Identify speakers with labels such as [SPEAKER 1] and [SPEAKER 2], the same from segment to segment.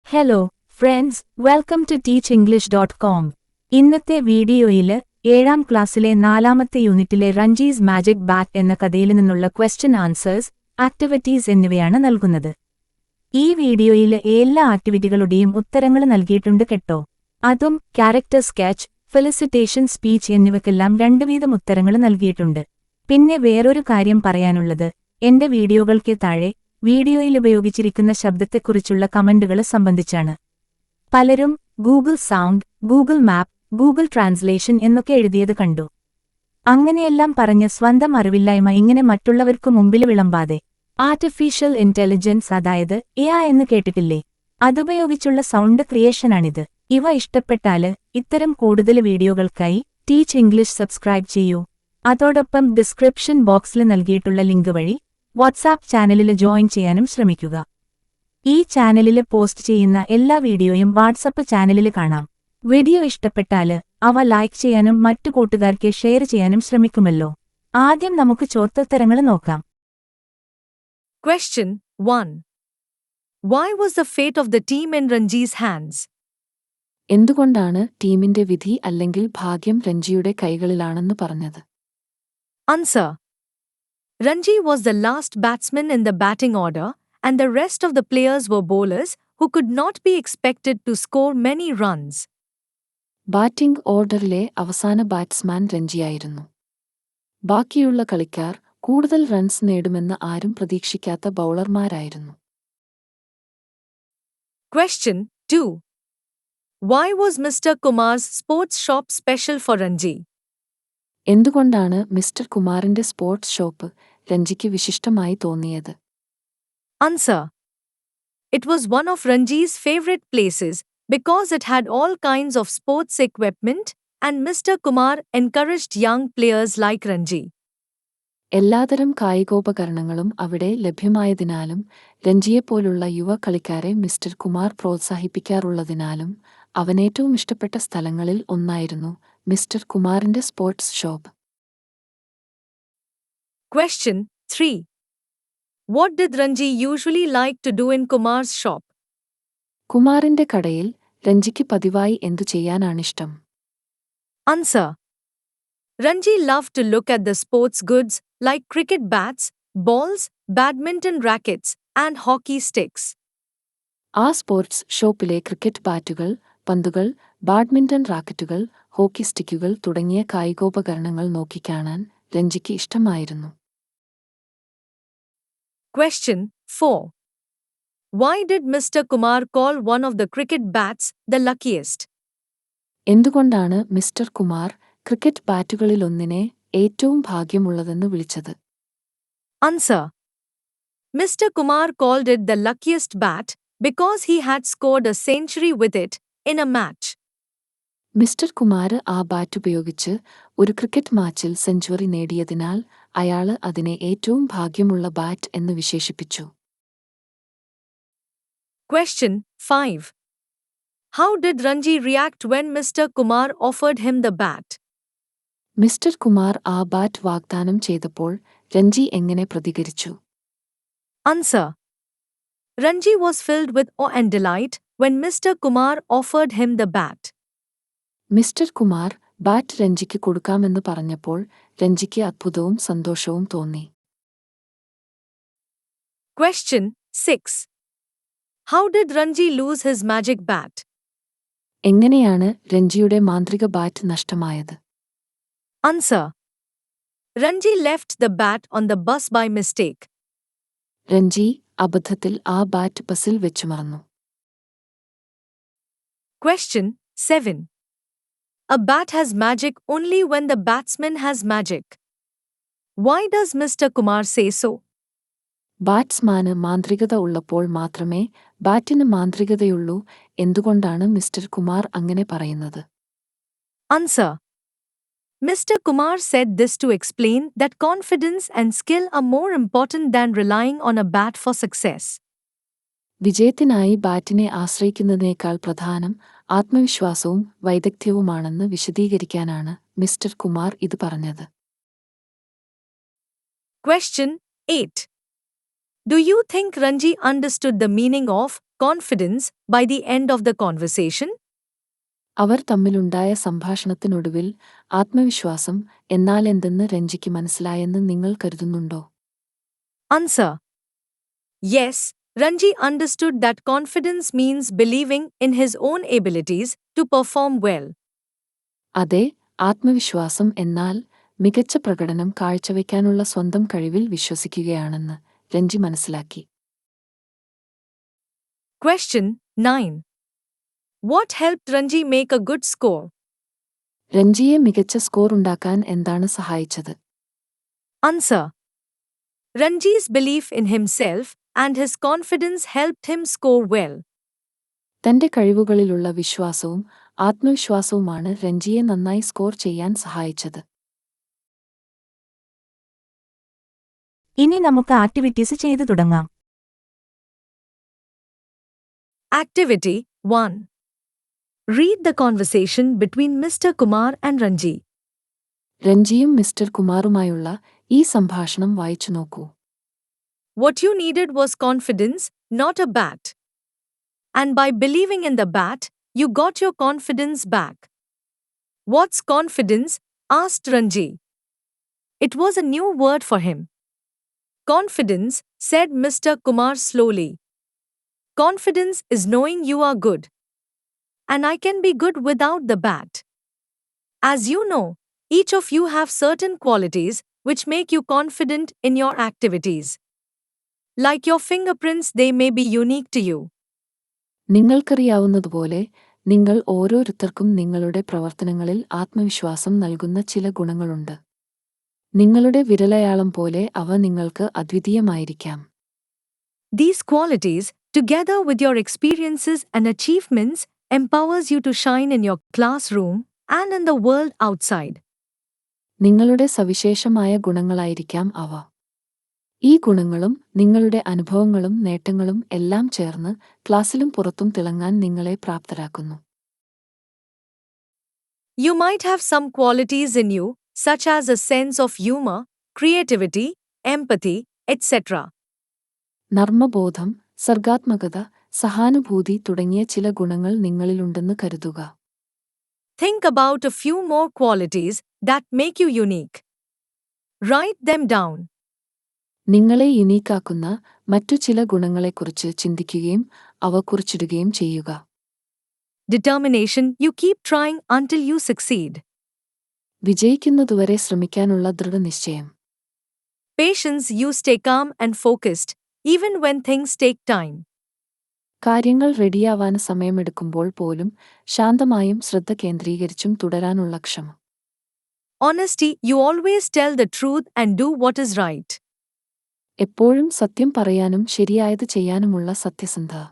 [SPEAKER 1] Hello friends, welcome to teachenglish.com. ഇന്നത്തെ വീഡിയോയില് 7ാം ക്ലാസ്സിലെ 4ാമത്തെ യൂണിറ്റിലെ റഞ്ജീസ് മാജിക് ബാറ്റ് എന്ന കഥയിൽ നിന്നുള്ള ക്വസ്റ്റ്യൻ ആൻസേഴ്സ്, ആക്ടിവിറ്റീസ് എന്നിവയാണ് നൽകുന്നത്. ഈ വീഡിയോയില് എല്ലാ ആക്ടിവിറ്റികളുടെയും ഉത്തരങ്ങൾ നൽകിയിട്ടുണ്ട് കേട്ടോ. അതും ക്യാരക്ടർ സ്കെച്ച്, ഫെലിസിറ്റേഷൻ സ്പീച്ച് എന്നിവയ്ക്കെല്ലാം 2 വീതം ഉത്തരങ്ങൾ നൽകിയിട്ടുണ്ട്. പിന്നെ വേറൊരു കാര്യം പറയാനുള്ളത്, എന്റെ വീഡിയോകൾക്ക് താഴെ വീഡിയോയിൽ ഉപയോഗിച്ചിരിക്കുന്ന ശബ്ദത്തെക്കുറിച്ചുള്ള കമന്റുകൾ സംബന്ധിച്ചാണ്. പലരും Google sound, Google map, Google translation എന്നൊക്കെ എഴുതിയത് കണ്ടു. അങ്ങനെയെല്ലാം പറഞ്ഞ് സ്വന്തം അറിവില്ലായ്മ ഇങ്ങനെ മറ്റുള്ളവർക്കു മുമ്പിൽ വിളമ്പാതെ, ആർട്ടിഫിഷ്യൽ ഇന്റലിജൻസ് അതായത് AI എന്ന് കേട്ടിട്ടില്ലേ, അതുപയോഗിച്ചുള്ള സൗണ്ട് ക്രിയേഷനാണിത്. ഇവ ഇഷ്ടപ്പെട്ടാല് ഇത്തരം കൂടുതൽ വീഡിയോകൾക്കായി ടീച്ച് ഇംഗ്ലീഷ് സബ്സ്ക്രൈബ് ചെയ്യൂ. അതോടൊപ്പം ഡിസ്ക്രിപ്ഷൻ ബോക്സിൽ നൽകിയിട്ടുള്ള ലിങ്ക് വഴി വാട്സാപ്പ് ചാനലിൽ ജോയിൻ ചെയ്യാനും ശ്രമിക്കുക. ഈ ചാനലിൽ പോസ്റ്റ് ചെയ്യുന്ന എല്ലാ വീഡിയോയും വാട്സപ്പ് ചാനലിൽ കാണാം. വീഡിയോ ഇഷ്ടപ്പെട്ടാല് അവ ലൈക്ക് ചെയ്യാനും മറ്റു കൂട്ടുകാർക്ക് ഷെയർ ചെയ്യാനും ശ്രമിക്കുമല്ലോ. ആദ്യം നമുക്ക് ചോദ്യോത്തരങ്ങൾ നോക്കാം.
[SPEAKER 2] Question 1. Why was the fate of the team in Ranji's hands?
[SPEAKER 3] എന്തുകൊണ്ടാണ് ടീമിന്റെ വിധി അല്ലെങ്കിൽ ഭാഗ്യം രഞ്ജിയുടെ കൈകളിലാണെന്ന് പറഞ്ഞത്?
[SPEAKER 2] Answer. Ranji was the last batsman in the batting order, and the rest of the players were bowlers who could not be expected to score many runs.
[SPEAKER 3] Batting ഓർഡറിലെ അവസാന batsman രഞ്ജിയായിരുന്നു. ബാക്കിയുള്ള കളിക്കാർ കൂടുതൽ റൺസ് നേടുമെന്ന് ആരും പ്രതീക്ഷിക്കാത്ത ബൗളർമാരായിരുന്നു.
[SPEAKER 2] Question 2. Why was Mr. Kumar's sports shop special for Ranji?
[SPEAKER 3] എന്തുകൊണ്ടാണ് mister കുമാറിന്റെ sports shop രഞ്ജിക്ക് വിശിഷ്ടമായി തോന്നിയത്?
[SPEAKER 2] Answer. It was one of Ranji's favorite places because it had all kinds of sports equipment, and Mr. Kumar encouraged young players like Ranji.
[SPEAKER 3] എല്ലാതരം കായികോപകരണങ്ങളും അവിടെ ലഭ്യമായതിനാലും രഞ്ജിയെപ്പോലുള്ള യുവ കളിക്കാരെ mister Kumar പ്രോത്സാഹിപ്പിക്കാറുള്ളതിനാലും അവനേറ്റവും ഇഷ്ടപ്പെട്ട സ്ഥലങ്ങളിൽ ഒന്നായിരുന്നു മിസ്റ്റർ കുമാറിന്റെ sports shop.
[SPEAKER 2] Question 3. What did Ranji usually like to do in Kumar's shop?
[SPEAKER 3] കുമാറിന്റെ കടയിൽ രഞ്ജിക്ക് പതിവായി എന്തു ചെയ്യാനാണിഷ്ടം?
[SPEAKER 2] Answer. Ranji loved to look at the sports goods like cricket bats, balls, badminton rackets, and hockey sticks.
[SPEAKER 3] ആ sports ഷോപ്പിലെ cricket ബാറ്റുകൾ, പന്തുകൾ, badminton റാക്കറ്റുകൾ, hockey സ്റ്റിക്കുകൾ തുടങ്ങിയ കായികോപകരണങ്ങൾ നോക്കിക്കാണാൻ രഞ്ജിക്ക് ഇഷ്ടമായിരുന്നു.
[SPEAKER 2] Question 4. Why did Mr. Kumar call one of the cricket bats the luckiest?
[SPEAKER 3] എന്തുകൊണ്ടാണ് mister Kumar cricket ബാറ്റുകളിലൊന്നിനെ ഏറ്റവും ഭാഗ്യമുള്ളതെന്ന് വിളിച്ചത്?
[SPEAKER 2] Answer. Mr. Kumar called it the luckiest bat because he had scored a century with it in a match.
[SPEAKER 3] Mister Kumar ആ bat ഉപയോഗിച്ച് ഒരു cricket മാച്ചിൽ century നേടിയതിനാൽ അയാള് അതിനെ ഏറ്റവും ഭാഗ്യമുള്ള ബാറ്റ് എന്ന് വിശേഷിപ്പിച്ചു.
[SPEAKER 2] Question 5. How did Ranji react when Mr. Kumar offered him the bat?
[SPEAKER 3] Mister Kumar ആ ബാറ്റ് വാഗ്ദാനം ചെയ്തപ്പോൾ രഞ്ജി എങ്ങനെ പ്രതികരിച്ചു?
[SPEAKER 2] Answer. Ranji was filled with awe and delight when Mr. Kumar offered him the bat.
[SPEAKER 3] Mister Kumar bat രഞ്ജിക്ക് കൊടുക്കാമെന്ന് പറഞ്ഞപ്പോൾ രഞ്ജിക്ക് അത്ഭുതവും സന്തോഷവും തോന്നി.
[SPEAKER 2] Question 6. How did Ranji lose his magic bat?
[SPEAKER 3] എങ്ങനെയാണ് രഞ്ജിയുടെ മാന്ത്രിക ബാറ്റ് നഷ്ടമായത്?
[SPEAKER 2] Answer. Ranji left the bat on the bus by mistake.
[SPEAKER 3] Ranji അബദ്ധത്തിൽ ആ ബാറ്റ് ബസിൽ വെച്ചു മറന്നു.
[SPEAKER 2] Question 7. A bat has magic only when the batsman has magic. Why does Mr. Kumar say so?
[SPEAKER 3] ബാറ്റ്സ്മാന് മാന്ത്രികത ഉള്ളപ്പോൾ മാത്രമേ ബാറ്റിന് മാന്ത്രികതയുള്ളൂ. എന്തുകൊണ്ടാണ് മിസ്റ്റർ കുമാർ അങ്ങനെ പറയുന്നത്?
[SPEAKER 2] Answer. Mr. Kumar said this to explain that confidence and skill are more important than relying on a bat for success.
[SPEAKER 3] വിജയത്തിനായി ബാറ്റിനെ ആശ്രയിക്കുന്നതിനേക്കാൾ പ്രധാനം ആത്മവിശ്വാസവും വൈദഗ്ധ്യവുമാണെന്ന് വിശദീകരിക്കാനാണ് mister Kumar ഇത് പറഞ്ഞത്.
[SPEAKER 2] Question 8. Do you think Ranji understood the meaning of confidence by the end of the conversation?
[SPEAKER 3] അവർ തമ്മിലുണ്ടായ സംഭാഷണത്തിനൊടുവിൽ ആത്മവിശ്വാസം എന്നാൽ എന്തെന്ന് രഞ്ജിക്ക് മനസ്സിലായെന്ന് നിങ്ങൾ കരുതുന്നുണ്ടോ?
[SPEAKER 2] Answer. Yes, Ranji understood that confidence means believing in his own abilities to perform well.
[SPEAKER 3] അതെ, ആത്മവിശ്വാസം എന്നാൽ മികച്ച പ്രകടനം കാഴ്ചവെക്കാനുള്ള സ്വന്തം കഴിവിൽ വിശ്വസിക്കുകയാണെന്ന് രഞ്ജി മനസ്സിലാക്കി.
[SPEAKER 2] Question 9. What helped Ranji make a good score?
[SPEAKER 3] രഞ്ജിയെ മികച്ച സ്കോർ ഉണ്ടാക്കാൻ എന്താണ് സഹായിച്ചത്?
[SPEAKER 2] Answer. Ranji's belief in himself and his confidence helped him score well.
[SPEAKER 3] തന്റെ കഴിവുകളിലുള്ള വിശ്വാസവും ആത്മവിശ്വാസവുമാണ് രഞ്ജിയെ നന്നായി സ്കോർ ചെയ്യാൻ സഹായിച്ചത്.
[SPEAKER 1] ഇനി നമുക്ക് ആക്ടിവിറ്റീസ് ചെയ്തു തുടങ്ങാം.
[SPEAKER 2] Activity 1. Read the conversation between Mr. Kumar and Ranji.
[SPEAKER 3] രഞ്ജിയും മിസ്റ്റർ കുമാറുമായുള്ള ഈ സംഭാഷണം വായിച്ചു നോക്കൂ.
[SPEAKER 2] What you needed was confidence, not a bat. And by believing in the bat, you got your confidence back. What's confidence? Asked Ranji. It was a new word for him. Confidence, said Mr. Kumar slowly. Confidence is knowing you are good. And I can be good without the bat. As you know, each of you have certain qualities which make you confident in your activities. Like your fingerprints, they may be unique to you.
[SPEAKER 3] നിങ്ങൾക്കറിയാവുന്നതുപോലെ നിങ്ങൾ ഓരോരുത്തർക്കും നിങ്ങളുടെ പ്രവർത്തനങ്ങളിൽ ആത്മവിശ്വാസം നൽകുന്ന ചില ഗുണങ്ങളുണ്ട്. നിങ്ങളുടെ വിരലയാളം പോലെ അവ നിങ്ങൾക്ക് അദ്വിതീയമായിരിക്കാം.
[SPEAKER 2] These qualities, together with your experiences and achievements, empowers you to shine in your classroom and in the world outside.
[SPEAKER 3] നിങ്ങളുടെ സവിശേഷമായ ഗുണങ്ങളായിരിക്കാം അവ. ഈ ഗുണങ്ങളും നിങ്ങളുടെ അനുഭവങ്ങളും നേട്ടങ്ങളും എല്ലാം ചേർന്ന് ക്ലാസ്സിലും പുറത്തും തിളങ്ങാൻ നിങ്ങളെ പ്രാപ്തരാക്കുന്നു.
[SPEAKER 2] You might have some qualities in you, such as a sense of humor, creativity, empathy, etc.
[SPEAKER 3] നർമ്മബോധം, സർഗാത്മകത, സഹാനുഭൂതി തുടങ്ങിയ ചില ഗുണങ്ങൾ നിങ്ങളിലുണ്ടെന്ന് കരുതുക.
[SPEAKER 2] Think about a few more qualities that make you unique. Write them down.
[SPEAKER 3] നിങ്ങളെ യുണീക്കാക്കുന്ന മറ്റു ചില ഗുണങ്ങളെക്കുറിച്ച് ചിന്തിക്കുകയും അവ കുറിച്ചിടുകയും ചെയ്യുക.
[SPEAKER 2] Determination, you keep trying until you succeed.
[SPEAKER 3] വിജയിക്കുന്നതുവരെ ശ്രമിക്കാനുള്ള ദൃഢനിശ്ചയം.
[SPEAKER 2] Patience, you stay calm and focused, even when things take time.
[SPEAKER 3] കാര്യങ്ങൾ റെഡിയാവാൻ സമയമെടുക്കുമ്പോൾ പോലും ശാന്തമായും ശ്രദ്ധ കേന്ദ്രീകരിച്ചും തുടരാനുള്ള ക്ഷമ.
[SPEAKER 2] Honesty, you always tell the truth and do what is right.
[SPEAKER 3] എപ്പോഴും സത്യം പറയാനും ശരിയായത് ചെയ്യാനുമുള്ള സത്യസന്ധത.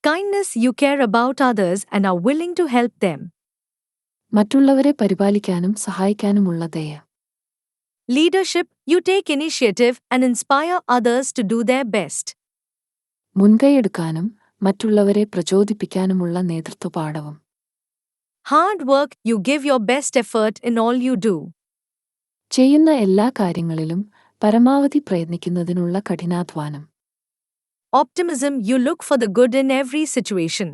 [SPEAKER 2] Kindness, you care about others and are willing to help them.
[SPEAKER 3] മറ്റുള്ളവരെ പരിപാലിക്കാനും സഹായിക്കാനുമുള്ള ദയ.
[SPEAKER 2] Leadership, you take initiative and inspire others to do their best.
[SPEAKER 3] മുൻകൈയെടുക്കാനും മറ്റുള്ളവരെ പ്രചോദിപ്പിക്കാനുമുള്ള നേതൃത്വപാടവം.
[SPEAKER 2] Hard work, you give your best effort in all you do.
[SPEAKER 3] ചെയ്യുന്ന എല്ലാ കാര്യങ്ങളിലും പരമാവധി പ്രയത്നിക്കുന്നതിനുള്ള കഠിനാധ്വാനം.
[SPEAKER 2] Optimism, you look for the good in every situation.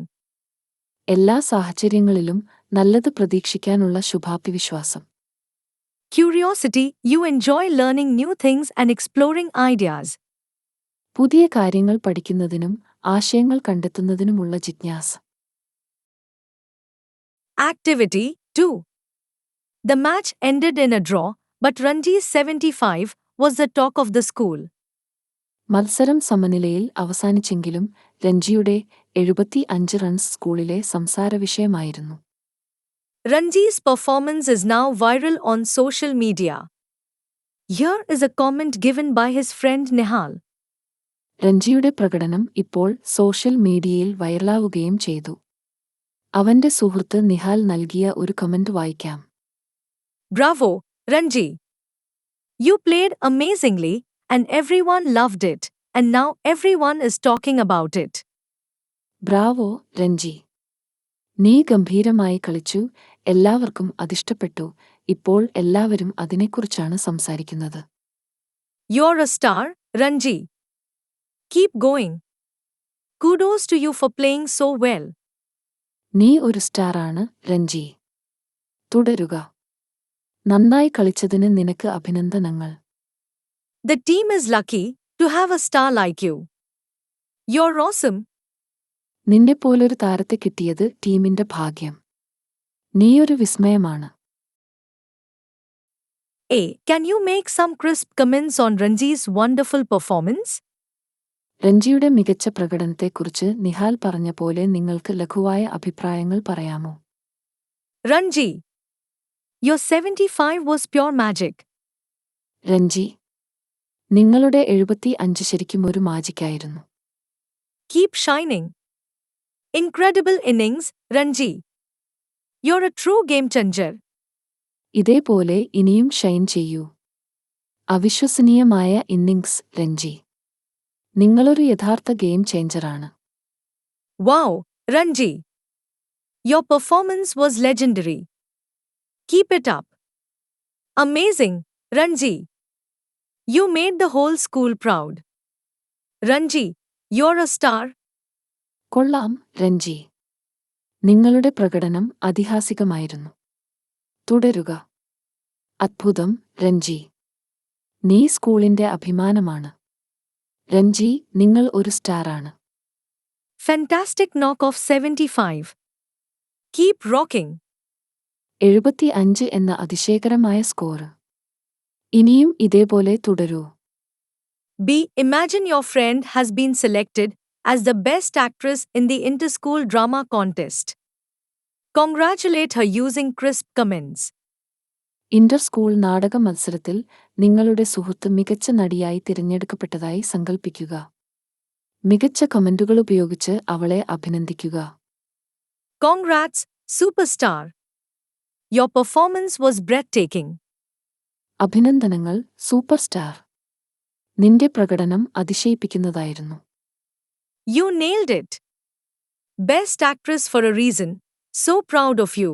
[SPEAKER 3] എല്ലാ സാഹചര്യങ്ങളിലും നല്ലത് പ്രതീക്ഷിക്കാനുള്ള ശുഭാപ്തിവിശ്വാസം.
[SPEAKER 2] Curiosity, you enjoy learning new things and exploring ideas.
[SPEAKER 3] പുതിയ കാര്യങ്ങൾ പഠിക്കുന്നതിനും ആശയങ്ങൾ കണ്ടെത്തുന്നതിനുമുള്ള ജിജ്ഞാസ.
[SPEAKER 2] Activity 2. The match ended in a draw, but Ranji's 75 was the talk of the school.
[SPEAKER 3] മത്സരം സമനിലയിൽ അവസാനിച്ചെങ്കിലും രഞ്ജിയുടെ 75 റൺസ് സ്കൂളിലെ സംസാരവിഷയമായിരുന്നു.
[SPEAKER 2] Ranji's performance is now viral on social media. Here is a comment given by his friend Nihal.
[SPEAKER 3] രഞ്ജിയുടെ പ്രകടനം ഇപ്പോൾ social മീഡിയയിൽ വൈറലാവുകയും ചെയ്തു. അവന്റെ സുഹൃത്ത് നിഹാൽ നൽകിയ ഒരു കമന്റ് വായിക്കാം.
[SPEAKER 2] Bravo, Ranji! You played amazingly, and everyone loved it, and now everyone is talking about it.
[SPEAKER 3] Bravo, Ranji! നീ ഗംഭീരമായി കളിച്ചു, എല്ലാവർക്കും അതിഷ്ടപ്പെട്ടു, ഇപ്പോൾ എല്ലാവരും അതിനെക്കുറിച്ചാണ് സംസാരിക്കുന്നത്.
[SPEAKER 2] You're a star, Ranji. Keep going. Kudos to you for playing so well.
[SPEAKER 3] നീ ഒരു സ്റ്റാറാണ് രഞ്ജി. തുടരുക. നന്നായി കളിച്ചതിന് നിനക്ക് അഭിനന്ദനങ്ങൾ.
[SPEAKER 2] The team is lucky to have a star like you. You're awesome.
[SPEAKER 3] നിന്നെപ്പോലൊരു താരത്തെ കിട്ടിയത് ടീമിന്റെ ഭാഗ്യം. നീയൊരു വിസ്മയമാണ്.
[SPEAKER 2] A. Can you make some crisp comments on Ranji's wonderful performance?
[SPEAKER 3] രഞ്ജിയുടെ മികച്ച പ്രകടനത്തെക്കുറിച്ച് നിഹാൽ പറഞ്ഞ പോലെ നിങ്ങൾക്ക് ലഘുവായ അഭിപ്രായങ്ങൾ പറയാമോ?
[SPEAKER 2] Ranji. Your 75 was pure magic.
[SPEAKER 3] Ranji, നിങ്ങളുടെ 75 ശരിക്കും ഒരു മാജിക്കായിരുന്നു.
[SPEAKER 2] Keep shining. Incredible innings, Ranji. You're a true game changer.
[SPEAKER 3] ഇതേപോലെ ഇനിയും ഷൈൻ ചെയ്യൂ. അവിശ്വസനീയമായ ഇന്നിംഗ്സ് രഞ്ജി. നിങ്ങളൊരു യഥാർത്ഥ game ചേഞ്ചറാണ്.
[SPEAKER 2] Wow, Ranji. Your performance was legendary. Keep it up. Amazing, Ranji. You made the whole school proud. Ranji, you're a star.
[SPEAKER 3] കൊള്ളാം രഞ്ജി. നിങ്ങളുടെ പ്രകടനം അതിഹാസികമായിരുന്നു. തുടരുക. അദ്ഭുതം രഞ്ജി. നീ സ്കൂളിന്റെ അഭിമാനമാണ്. രഞ്ജി, നിങ്ങൾ ഒരു സ്റ്റാറാണ്.
[SPEAKER 2] Fantastic knock of 75. Keep rocking.
[SPEAKER 3] 75 എന്ന അതിശയകരമായ സ്കോർ. ഇനിയും ഇതേപോലെ തുടരൂ.
[SPEAKER 2] B. Imagine your friend has been selected as the best actress in the inter-school drama contest. Congratulate her using crisp comments.
[SPEAKER 3] Inter school നാടക മത്സരത്തിൽ നിങ്ങളുടെ സുഹൃത്ത് മികച്ച നടിയായി തിരഞ്ഞെടുക്കപ്പെട്ടതായി സങ്കൽപ്പിക്കുക. മികച്ച കമന്റുകൾ ഉപയോഗിച്ച് അവളെ അഭിനന്ദിക്കുക.
[SPEAKER 2] Congrats, superstar. Your performance was breathtaking.
[SPEAKER 3] അഭിനന്ദനങ്ങൾ സൂപ്പർ സ്റ്റാർ. നിന്റെ പ്രകടനം അതിശയിപ്പിക്കുന്നതായിരുന്നു.
[SPEAKER 2] You nailed it. Best actress for a reason. So proud of you.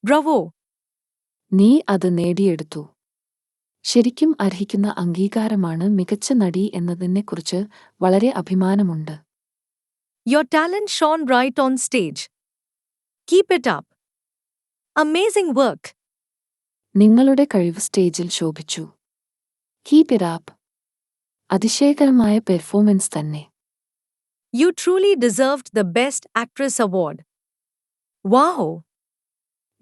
[SPEAKER 2] Bravo.
[SPEAKER 3] നീ അത് നേടിയെടുത്തു. ശരിക്കും അർഹിക്കുന്ന അംഗീകാരമാണ് മികച്ച നടി എന്നതിനെക്കുറിച്ച് വളരെ അഭിമാനമുണ്ട്.
[SPEAKER 2] Your talent shone bright on stage. Keep it up. Amazing work.
[SPEAKER 3] നിങ്ങളുടെ കഴിവ് സ്റ്റേജിൽ ശോഭിച്ചു. Keep it up. അതിശയകരമായ പെർഫോമൻസ് തന്നെ.
[SPEAKER 2] You truly deserved the Best Actress award. Wow.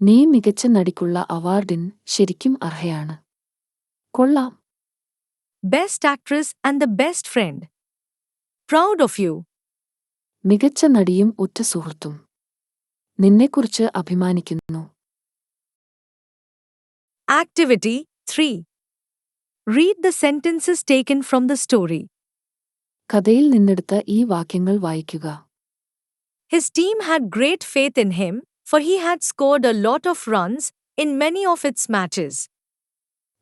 [SPEAKER 3] നീ മികച്ച നടിക്കുള്ള അവാർഡിന് ശരിക്കും അർഹയാണ്. കൊള്ളാം.
[SPEAKER 2] Best Actress and the Best Friend. Proud of you.
[SPEAKER 3] മികച്ച നടിയും ഉറ്റ സുഹൃത്തും. നിന്നെക്കുറിച്ച് അഭിമാനിക്കുന്നു.
[SPEAKER 2] Activity 3. Read the sentences taken from the story.
[SPEAKER 3] കഥയിൽ നിന്നെടുത്ത ഈ വാക്യങ്ങൾ വായിക്കുക.
[SPEAKER 2] His team had great faith in him, for he had scored a lot of runs in many of its matches.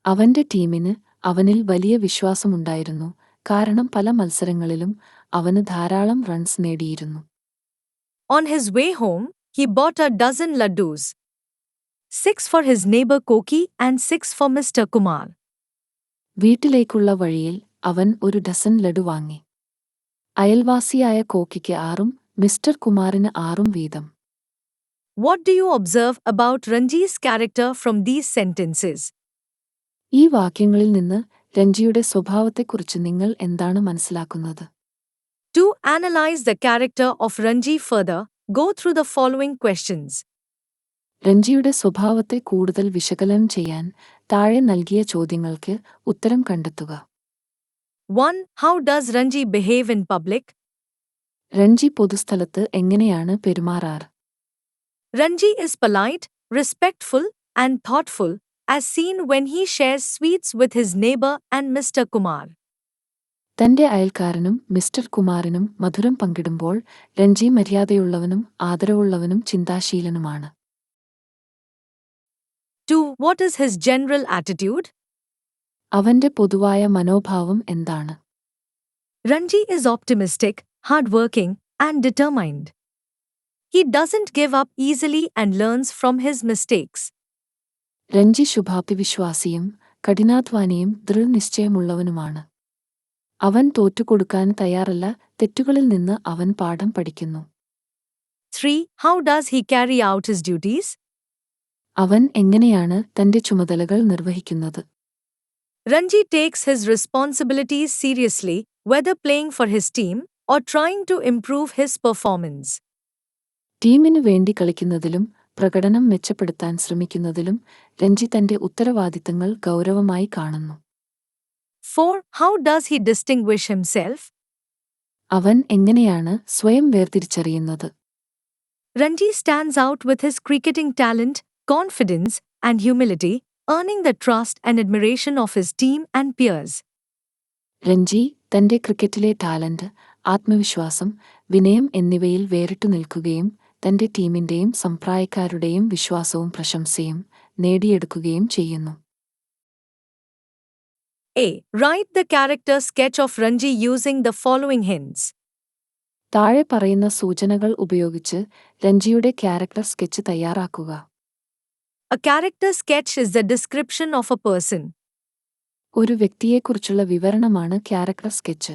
[SPEAKER 3] അവന്റെ ടീമിന് അവനിൽ വലിയ വിശ്വാസമുണ്ടായിരുന്നു, കാരണം പല മത്സരങ്ങളിലും അവന് ധാരാളം റൺസ് നേടിയിരുന്നു.
[SPEAKER 2] On his way home, he bought a dozen laddus. 6 for his neighbor Koki and 6 for Mr. Kumar.
[SPEAKER 3] വീട്ടിലേക്കുള്ള വഴിയിൽ അവൻ ഒരു ഡസൻ ലഡു വാങ്ങി. അയൽവാസിയായ കോക്കിക്ക് 6ഉം മിസ്റ്റർ കുമാറിന് 6ഉം വീതം.
[SPEAKER 2] What do you observe about Ranji's character from these sentences?
[SPEAKER 3] ഈ വാക്യങ്ങളിൽ നിന്ന് രഞ്ജിയുടെ സ്വഭാവത്തെക്കുറിച്ച് നിങ്ങൾ എന്താണ് മനസ്സിലാക്കുന്നത്?
[SPEAKER 2] To analyze the character of Ranji further, go through the following questions.
[SPEAKER 3] രഞ്ജിയുടെ സ്വഭാവത്തെ കൂടുതൽ വിശകലനം ചെയ്യാൻ താഴെ നൽകിയ ചോദ്യങ്ങൾക്ക് ഉത്തരം കണ്ടെത്തുക.
[SPEAKER 2] 1. How does Ranji behave in public?
[SPEAKER 3] Ranji പൊതുസ്ഥലത്ത് എങ്ങനെയാണ് പെരുമാറാറ്?
[SPEAKER 2] Ranji is polite, respectful, and thoughtful, as seen when he shares sweets with his neighbor and Mr. Kumar.
[SPEAKER 3] തന്റെ അയൽക്കാരനും മിസ്റ്റർ കുമാറിനും മധുരം പങ്കിടുമ്പോൾ Ranji മര്യാദയുള്ളവനും ആദരവുള്ളവനും ചിന്താശീലനുമാണ്.
[SPEAKER 2] 2. What is his general attitude?
[SPEAKER 3] അവന്റെ പൊതുവായ മനോഭാവം എന്താണ്?
[SPEAKER 2] Ranji is optimistic, hardworking, and determined. He doesn't give up easily and learns from his mistakes.
[SPEAKER 3] Ranji ശുഭാപ്തിവിശ്വാസിയും കഠിനാധ്വാനിയും ദൃഢനിശ്ചയമുള്ളവനുമാണ്. അവൻ തോറ്റുകൊടുക്കാൻ തയ്യാറല്ല, തെറ്റുകളിൽ നിന്ന് അവൻ പാഠം പഠിക്കുന്നു.
[SPEAKER 2] 3. How does he carry out his duties?
[SPEAKER 3] അവൻ എങ്ങനെയാണ് തന്റെ ചുമതലകൾ നിർവഹിക്കുന്നത്?
[SPEAKER 2] Ranji takes his responsibilities seriously, whether playing for his team or trying to improve his performance.
[SPEAKER 3] ടീമിനു വേണ്ടി കളിക്കുന്നതിലും പ്രകടനം മെച്ചപ്പെടുത്താൻ ശ്രമിക്കുന്നതിലും രഞ്ജി തന്റെ ഉത്തരവാദിത്തങ്ങൾ ഗൗരവമായി കാണുന്നു.
[SPEAKER 2] 4. How does he distinguish himself?
[SPEAKER 3] അവൻ എങ്ങനെയാണ് സ്വയം വേർതിരിച്ചറിയുന്നത്?
[SPEAKER 2] Ranji stands out with his cricketing talent, confidence, and humility, earning the trust and admiration of his team and peers.
[SPEAKER 3] Ranji തന്റെ ക്രിക്കറ്റിലെ ടാലന്റ്, ആത്മവിശ്വാസം, വിനയം എന്നിവയിൽ വേറിട്ടു നിൽക്കുകയും തന്റെ ടീമിന്റെയും സംപ്രായക്കാരുടെയും വിശ്വാസവും പ്രശംസയും നേടിയെടുക്കുകയും ചെയ്യുന്നു.
[SPEAKER 2] A. Write the character sketch of Ranji using the following hints.
[SPEAKER 3] താഴെ പറയുന്ന സൂചനകൾ ഉപയോഗിച്ച് രഞ്ജിയുടെ ക്യാരക്ടർ സ്കെച്ച് തയ്യാറാക്കുക.
[SPEAKER 2] A character sketch is the description of a person.
[SPEAKER 3] ഒരു വ്യക്തിയെക്കുറിച്ചുള്ള വിവരണമാണ് character sketch.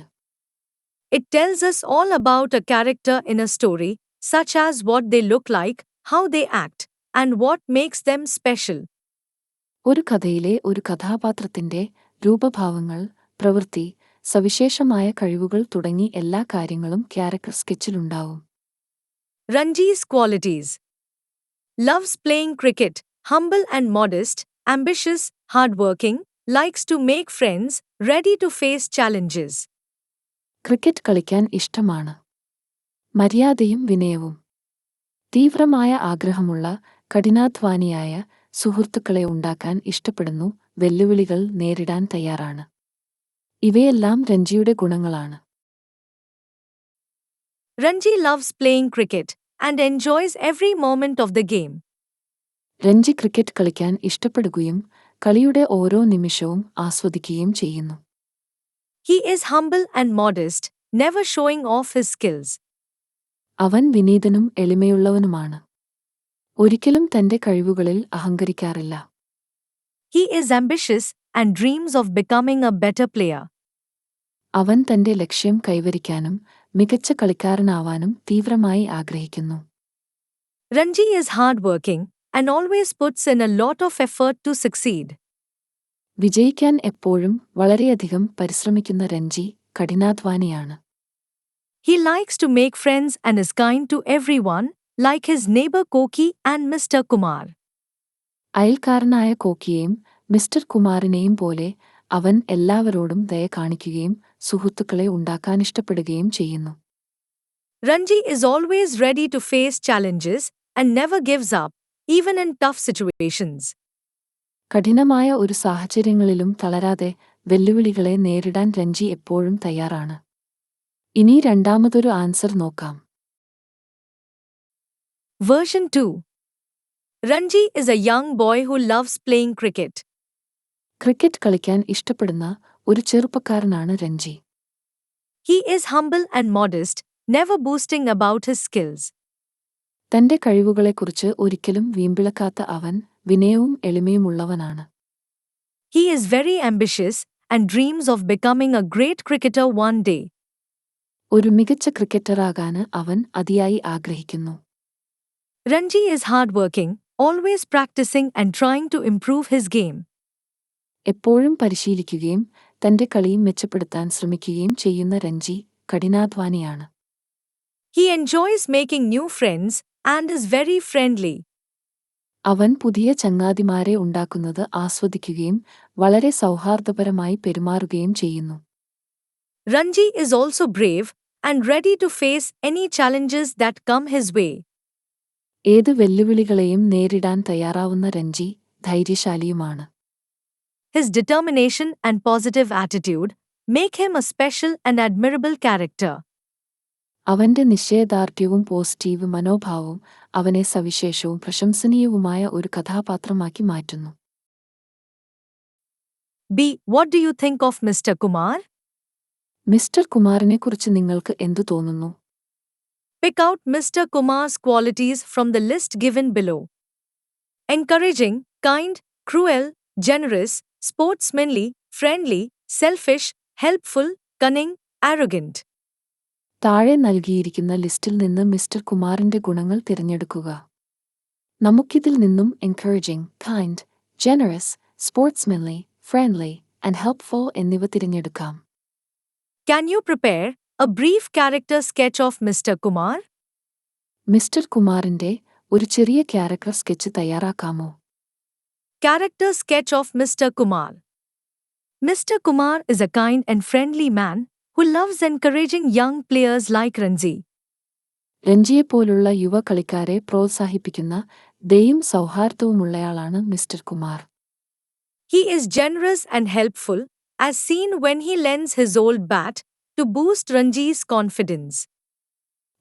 [SPEAKER 2] It tells us all about a character in a story, such as what they look like, how they act, and what makes them special.
[SPEAKER 3] ഒരു കഥയിലെ ഒരു കഥാപാത്രത്തിന്റെ രൂപഭാവങ്ങൾ, പ്രവൃത്തി, സവിശേഷമായ കഴിവുകൾ തുടങ്ങി എല്ലാ കാര്യങ്ങളും character സ്കെച്ചിലുണ്ടാവും.
[SPEAKER 2] Ranji's qualities: loves playing cricket, humble and modest, ambitious, hardworking, likes to make friends, ready to face challenges.
[SPEAKER 3] Cricket കളിക്കാൻ ഇഷ്ടമാണ്. മര്യാദയും വിനയവും. തീവ്രമായ ആഗ്രഹമുള്ള, കഠിനാധ്വാനിയായ, സുഹൃത്തുക്കളെ ഉണ്ടാക്കാൻ ഇഷ്ടപ്പെടുന്നു, വെല്ലുവിളികൾ നേരിടാൻ തയ്യാറാണ്. ഇവയെല്ലാം രഞ്ജിയുടെ ഗുണങ്ങളാണ്.
[SPEAKER 2] Ranji loves playing cricket and enjoys every moment of the game.
[SPEAKER 3] Ranji cricket കളിക്കാൻ ഇഷ്ടപ്പെടുകയും കളിയുടെ ഓരോ നിമിഷവും ആസ്വദിക്കുകയും ചെയ്യുന്നു.
[SPEAKER 2] He is humble and modest, never showing off his skills.
[SPEAKER 3] അവൻ വിനീതനും എളിമയുള്ളവനുമാണ്. ഒരിക്കലും തന്റെ കഴിവുകളിൽ അഹങ്കരിക്കാറില്ല.
[SPEAKER 2] He is ambitious and dreams of becoming a better player.
[SPEAKER 3] അവൻ തന്റെ ലക്ഷ്യം കൈവരിക്കാനും മികച്ച കളിക്കാരനാവാനും തീവ്രമായി ആഗ്രഹിക്കുന്നു.
[SPEAKER 2] Ranji is hardworking and always puts in a lot of effort to succeed.
[SPEAKER 3] വിജയിക്കാൻ എപ്പോഴും വളരെയധികം പരിശ്രമിക്കുന്ന Ranji കഠിനാധ്വാനിയാണ്.
[SPEAKER 2] He likes to make friends and is kind to everyone, like his neighbor Koki and Mr. Kumar.
[SPEAKER 3] അയൽക്കാരനായ കോക്കിയെയും മിസ്റ്റർ കുമാറിനെയും പോലെ അവൻ എല്ലാവരോടും ദയ കാണിക്കുകയും സുഹൃത്തുക്കളെ ഉണ്ടാക്കാനിഷ്ടപ്പെടുകയും ചെയ്യുന്നു.
[SPEAKER 2] Ranji is always ready to face challenges and never gives up, even in tough situations.
[SPEAKER 3] കഠിനമായ ഒരു സാഹചര്യങ്ങളിലും തളരാതെ വെല്ലുവിളികളെ നേരിടാൻ രഞ്ജി എപ്പോഴും തയ്യാറാണ്. ഇനി രണ്ടാമതൊരു ആൻസർ നോക്കാം.
[SPEAKER 2] Version 2. Ranji is a young boy who loves playing cricket.
[SPEAKER 3] Cricket കളിക്കാൻ ഇഷ്ടപ്പെടുന്ന ഒരു ചെറുപ്പക്കാരനാണ് Ranji.
[SPEAKER 2] He is humble and modest, never boasting about his skills.
[SPEAKER 3] തന്റെ കഴിവുകളെക്കുറിച്ച് ഒരിക്കലും വീമ്പിളക്കാത്ത അവൻ വിനയവും എളിമയുമുള്ളവനാണ്.
[SPEAKER 2] He is very ambitious and dreams of becoming a great cricketer one day.
[SPEAKER 3] ഒരു മികച്ച ക്രിക്കറ്ററാകാന് അവൻ അതിയായി ആഗ്രഹിക്കുന്നു.
[SPEAKER 2] Ranji is hardworking, always practicing and trying to improve his game.
[SPEAKER 3] എപ്പോഴും പരിശീലിക്കുകയും തന്റെ കളിയും മെച്ചപ്പെടുത്താൻ ശ്രമിക്കുകയും ചെയ്യുന്ന Ranji കഠിനാധ്വാനിയാണ്.
[SPEAKER 2] He enjoys making new friends and is very friendly.
[SPEAKER 3] അവൻ പുതിയ ചങ്ങാതിമാരെ ഉണ്ടാക്കുന്നത് ആസ്വദിക്കുകയും വളരെ സൗഹാർദ്ദപരമായി പെരുമാറുകയും ചെയ്യുന്നു.
[SPEAKER 2] Ranji is also brave and ready to face any challenges that come his way.
[SPEAKER 3] ഏത് വെല്ലുവിളികളെയും നേരിടാൻ തയ്യാറാവുന്ന Ranji ധൈര്യശാലിയുമാണ്.
[SPEAKER 2] His determination and positive attitude make him a special and admirable character.
[SPEAKER 3] അവന്റെ നിശ്ചയദാർഢ്യവും പോസിറ്റീവ് മനോഭാവവും അവനെ സവിശേഷവും പ്രശംസനീയവുമായ ഒരു കഥാപാത്രമാക്കി മാറ്റുന്നു.
[SPEAKER 2] B. What do you think of Mr. Kumar?
[SPEAKER 3] Mister കുമാറിനെക്കുറിച്ച് നിങ്ങൾക്ക് എന്തു തോന്നുന്നു?
[SPEAKER 2] Pick out Mr. Kumar's qualities from the list given below. Encouraging, kind, cruel, generous, sportsmanly, friendly, selfish, helpful, cunning, arrogant.
[SPEAKER 3] താഴെ നൽകിയിരിക്കുന്ന ലിസ്റ്റിൽ നിന്ന് മിസ്റ്റർ കുമാറിന്റെ ഗുണങ്ങൾ തിരഞ്ഞെടുക്കുക. നമുക്കിതിൽ നിന്നും encouraging, kind, generous, sportsmanly, friendly, and helpful എന്നിവ തിരഞ്ഞെടുക്കാം.
[SPEAKER 2] Can you prepare a brief character sketch of Mr. Kumar?
[SPEAKER 3] Mister കുമാറിന്റെ ഒരു ചെറിയ ക്യാരക്ടർ സ്കെച്ച് തയ്യാറാക്കാമോ?
[SPEAKER 2] Character sketch of Mr. Kumar. Mr. Kumar is a kind and friendly man who loves encouraging young players like Ranji.
[SPEAKER 3] രഞ്ജിയെപ്പോലുള്ള യുവ കളിക്കാരെ പ്രോത്സാഹിപ്പിക്കുന്ന ദയയും സൗഹാർദ്ദവുമുള്ളയാളാണ് mister Kumar.
[SPEAKER 2] He is generous and helpful, as seen when he lends his old bat to boost Ranji's confidence.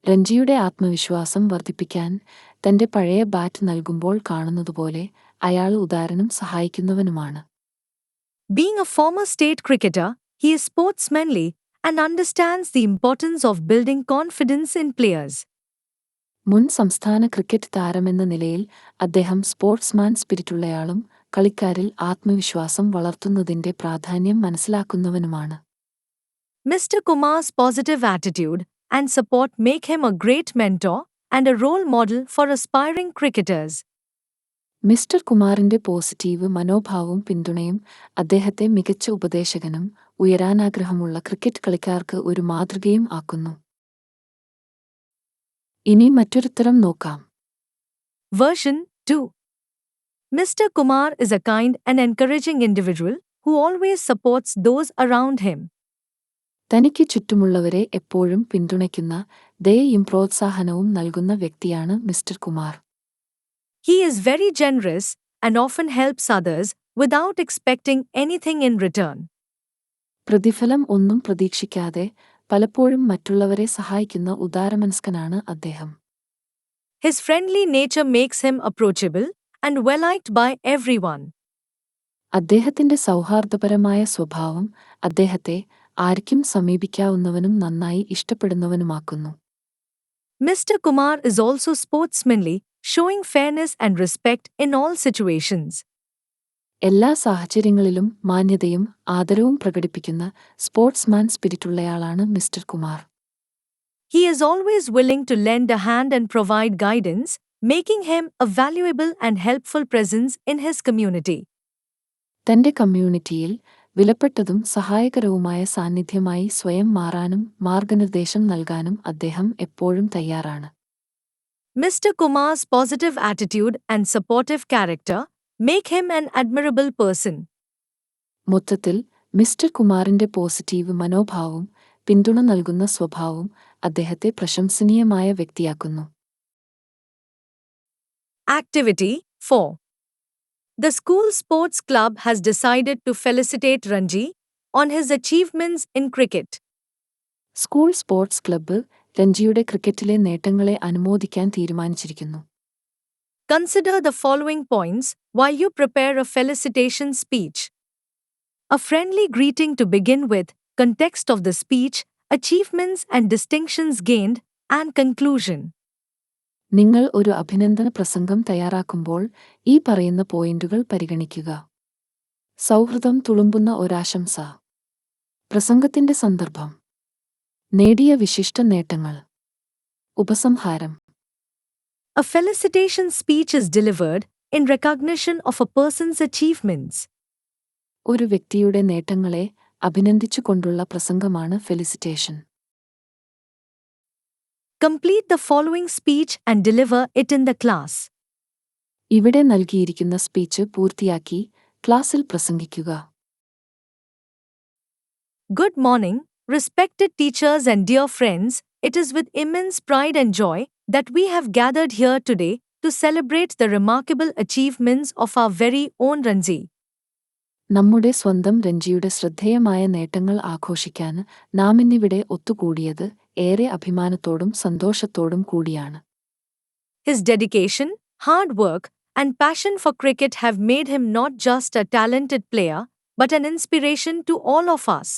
[SPEAKER 3] രഞ്ജിയുടെ ആത്മവിശ്വാസം വർദ്ധിപ്പിക്കാൻ തന്റെ പഴയ ബാറ്റ് നൽകുമ്പോൾ കാണുന്നതുപോലെ അയാൾ ഉദാരനും സഹായിക്കുന്നവനുമാണ്.
[SPEAKER 2] Being a former state cricketer, he is sportsmanly and understands the importance of building confidence in players.
[SPEAKER 3] മുൻ സംസ്ഥാന cricket താരമെന്ന നിലയിൽ അദ്ദേഹം സ്പോർട്സ്മാൻ സ്പിരിറ്റുള്ളയാളും കളിക്കാരിൽ ആത്മവിശ്വാസം വളർത്തുന്നതിന്റെ പ്രാധാന്യം മനസ്സിലാക്കുന്നവനുമാണ്.
[SPEAKER 2] Mr. Kumar's positive attitude and support make him a great mentor and a role model for aspiring cricketers.
[SPEAKER 3] Mister കുമാറിന്റെ positive മനോഭാവവും പിന്തുണയും അദ്ദേഹത്തെ മികച്ച ഉപദേശകനും ഉയരാനാഗ്രഹമുള്ള ക്രിക്കറ്റ് കളിക്കാർക്ക് ഒരു മാതൃകയും ആക്കുന്നു. ഇനി മറ്റൊരുത്തരം നോക്കാം.
[SPEAKER 2] Version 2. Mr. Kumar is a kind and encouraging individual who always supports those around him.
[SPEAKER 3] തനിക്ക് ചുറ്റുമുള്ളവരെ എപ്പോഴും പിന്തുണയ്ക്കുന്ന ദയയും പ്രോത്സാഹനവും നൽകുന്ന വ്യക്തിയാണ് mister Kumar.
[SPEAKER 2] He is very generous and often helps others without expecting anything in return.
[SPEAKER 3] പ്രതിഫലം ഒന്നും പ്രതീക്ഷിക്കാതെ പലപ്പോഴും മറ്റുള്ളവരെ സഹായിക്കുന്ന ഉദാരമനസ്കനാണ് അദ്ദേഹം.
[SPEAKER 2] His friendly nature makes him approachable and well-liked by everyone.
[SPEAKER 3] അദ്ദേഹത്തിന്റെ സൗഹാർദ്ദപരമായ സ്വഭാവം അദ്ദേഹത്തെ ആർക്കും സമീപിക്കാവുന്നവനും നന്നായി ഇഷ്ടപ്പെടുന്നവനുമാക്കുന്നു.
[SPEAKER 2] Mr. Kumar is also sportsmanly, showing fairness and respect in all situations.
[SPEAKER 3] എല്ലാ സാഹചര്യങ്ങളിലും മാന്യതയും ആദരവും പ്രകടിപ്പിക്കുന്ന സ്പോർട്സ്മാൻ സ്പിരിറ്റുള്ളയാളാണ് mister Kumar.
[SPEAKER 2] He is always willing to lend a hand and provide guidance, making him a valuable and helpful presence in his community.
[SPEAKER 3] തന്റെ കമ്മ്യൂണിറ്റിയിൽ വിലപ്പെട്ടതും സഹായകരവുമായ സാന്നിധ്യമായി സ്വയം മാറാനും മാർഗനിർദ്ദേശം നൽകാനും അദ്ദേഹം എപ്പോഴും തയ്യാറാണ്.
[SPEAKER 2] Mr. Kumar's positive attitude and supportive character make him an admirable person.
[SPEAKER 3] മൊത്തത്തിൽ മിസ്റ്റർ കുമാറിന്റെ പോസിറ്റീവ് മനോഭാവവും പിന്തുണ നൽകുന്ന സ്വഭാവവും അദ്ദേഹത്തെ പ്രശംസനീയമായ വ്യക്തിയാക്കുന്നു.
[SPEAKER 2] Activity 4. The school sports club has decided to felicitate Ranji on his achievements in cricket.
[SPEAKER 3] School sports club രഞ്ജിയുടെ ക്രിക്കറ്റിലെ നേട്ടങ്ങളെ അനുമോദിക്കാൻ തീരുമാനിച്ചിരിക്കുന്നു.
[SPEAKER 2] Consider the following points while you prepare a felicitation speech. A friendly greeting to begin with, context of the speech, achievements and distinctions gained, and conclusion.
[SPEAKER 3] നിങ്ങൾ ഒരു അഭിനന്ദന പ്രസംഗം തയ്യാറാക്കുമ്പോൾ ഈ പറയുന്ന പോയിന്റുകൾ പരിഗണിക്കുക. സൗഹൃദം തുളുമ്പുന്ന ഒരാശംസ. പ്രസംഗത്തിന്റെ സന്ദർഭം. നേടിയ വിശിഷ്ട നേട്ടങ്ങൾ. ഉപസംഹാരം.
[SPEAKER 2] A felicitation speech is delivered in recognition of a person's achievements.
[SPEAKER 3] ഒരു വ്യക്തിയുടെ നേട്ടങ്ങളെ അഭിനന്ദിച്ചുകൊണ്ടുള്ള പ്രസംഗമാണ് felicitation.
[SPEAKER 2] Complete the following speech and deliver it in the class.
[SPEAKER 3] ഇവിടെ നൽകിയിരിക്കുന്ന സ്പീച്ച് പൂർത്തിയാക്കി ക്ലാസ്സിൽ പ്രസംഗിക്കുക.
[SPEAKER 2] Good morning, respected teachers and dear friends. It is with immense pride and joy that we have gathered here today to celebrate the remarkable achievements of our very own Ranji.
[SPEAKER 3] നമ്മുടെ സ്വന്തം രഞ്ജിയുടെ ശ്രദ്ധേയമായ നേട്ടങ്ങൾ ആഘോഷിക്കാൻ നാം ഇന്നിവിടെ ഒത്തുകൂടിയത് ഏറെ അഭിമാനത്തോടും സന്തോഷത്തോടും കൂടിയാണ്.
[SPEAKER 2] His dedication, hard work, and passion for cricket have made him not just a talented player, but an inspiration to all of us.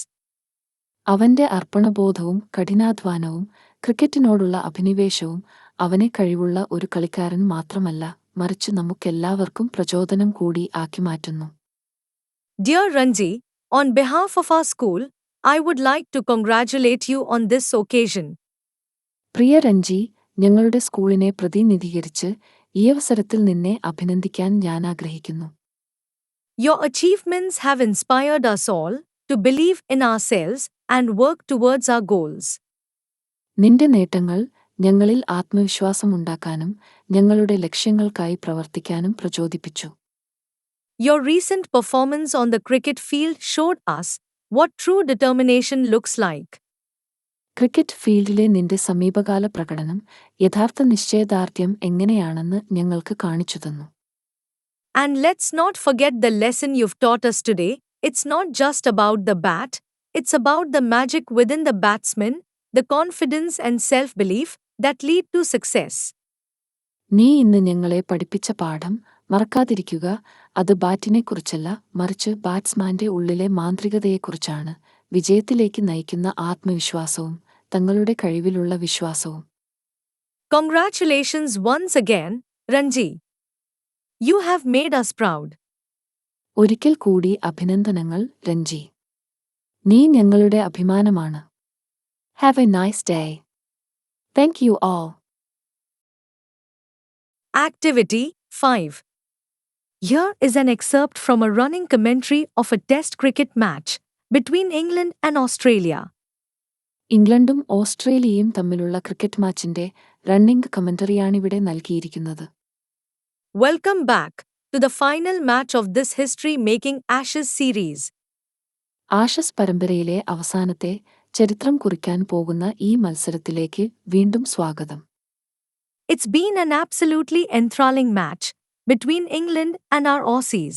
[SPEAKER 3] അവന്റെ അർപ്പണബോധവും കഠിനാധ്വാനവും ക്രിക്കറ്റിനോടുള്ള അഭിനിവേശവും അവനെ കഴിവുള്ള ഒരു കളിക്കാരൻ മാത്രമല്ല, മറിച്ച് നമുക്കെല്ലാവർക്കും പ്രചോദനം കൂടി ആക്കി മാറ്റുന്നു.
[SPEAKER 2] Dear Ranji, on behalf of our school, I would like to congratulate you on this occasion.
[SPEAKER 3] പ്രിയ രഞ്ജി, ഞങ്ങളുടെ സ്കൂളിനെ പ്രതിനിധീകരിച്ച് ഈ അവസരത്തിൽ നിന്നെ അഭിനന്ദിക്കാൻ ഞാൻ ആഗ്രഹിക്കുന്നു.
[SPEAKER 2] Your achievements have inspired us all to believe in ourselves and work towards our goals.
[SPEAKER 3] നിന്റെ നേട്ടങ്ങൾ ഞങ്ങളിൽ ആത്മവിശ്വാസമുണ്ടാക്കാനും ഞങ്ങളുടെ ലക്ഷ്യങ്ങൾക്കായി പ്രവർത്തിക്കാനും പ്രചോദിപ്പിച്ചു.
[SPEAKER 2] Your recent performance on the cricket field showed us what true determination looks like.
[SPEAKER 3] Cricket ഫീൽഡിലെ നിന്റെ സമീപകാല പ്രകടനം യഥാർത്ഥ നിശ്ചയദാർഢ്യം എങ്ങനെയാണെന്ന് ഞങ്ങൾക്ക് കാണിച്ചുതന്നു.
[SPEAKER 2] And let's not forget the lesson you've taught us today. It's not just about the bat, it's about the magic within the batsman, the confidence and self-belief that lead to success.
[SPEAKER 3] നീ ഇന്ന് ഞങ്ങളെ പഠിപ്പിച്ച പാഠം മറക്കാതിരിക്കുക. അത് ബാറ്റിനെക്കുറിച്ചല്ല, മറിച്ച് ബാറ്റ്സ്മാന്റെ ഉള്ളിലെ മാന്ത്രികതയെക്കുറിച്ചാണ്, വിജയത്തിലേക്ക് നയിക്കുന്ന ആത്മവിശ്വാസവും തങ്ങളുടെ കഴിവിലുള്ള വിശ്വാസവും.
[SPEAKER 2] Congratulations once again, Ranji. You have made us proud.
[SPEAKER 3] ഒരിക്കൽ കൂടി അഭിനന്ദനങ്ങൾ രഞ്ജി. നീ ഞങ്ങളുടെ അഭിമാനമാണ്. Have a nice day. Thank you all.
[SPEAKER 2] Activity 5. Here is an excerpt from a running commentary of a Test cricket match between England and Australia.
[SPEAKER 3] ഇംഗ്ലണ്ടും ഓസ്ട്രേലിയയും തമ്മിലുള്ള cricket മാച്ചിന്റെ running കമന്ററിയാണിവിടെ നൽകിയിരിക്കുന്നത്.
[SPEAKER 2] Welcome back to the final match of this history-making Ashes series.
[SPEAKER 3] Ashes പരമ്പരയിലെ അവസാനത്തെ ചരിത്രം കുറിക്കാൻ പോകുന്ന ഈ മത്സരത്തിലേക്ക് വീണ്ടും സ്വാഗതം.
[SPEAKER 2] It's been an absolutely enthralling match between England and our Aussies.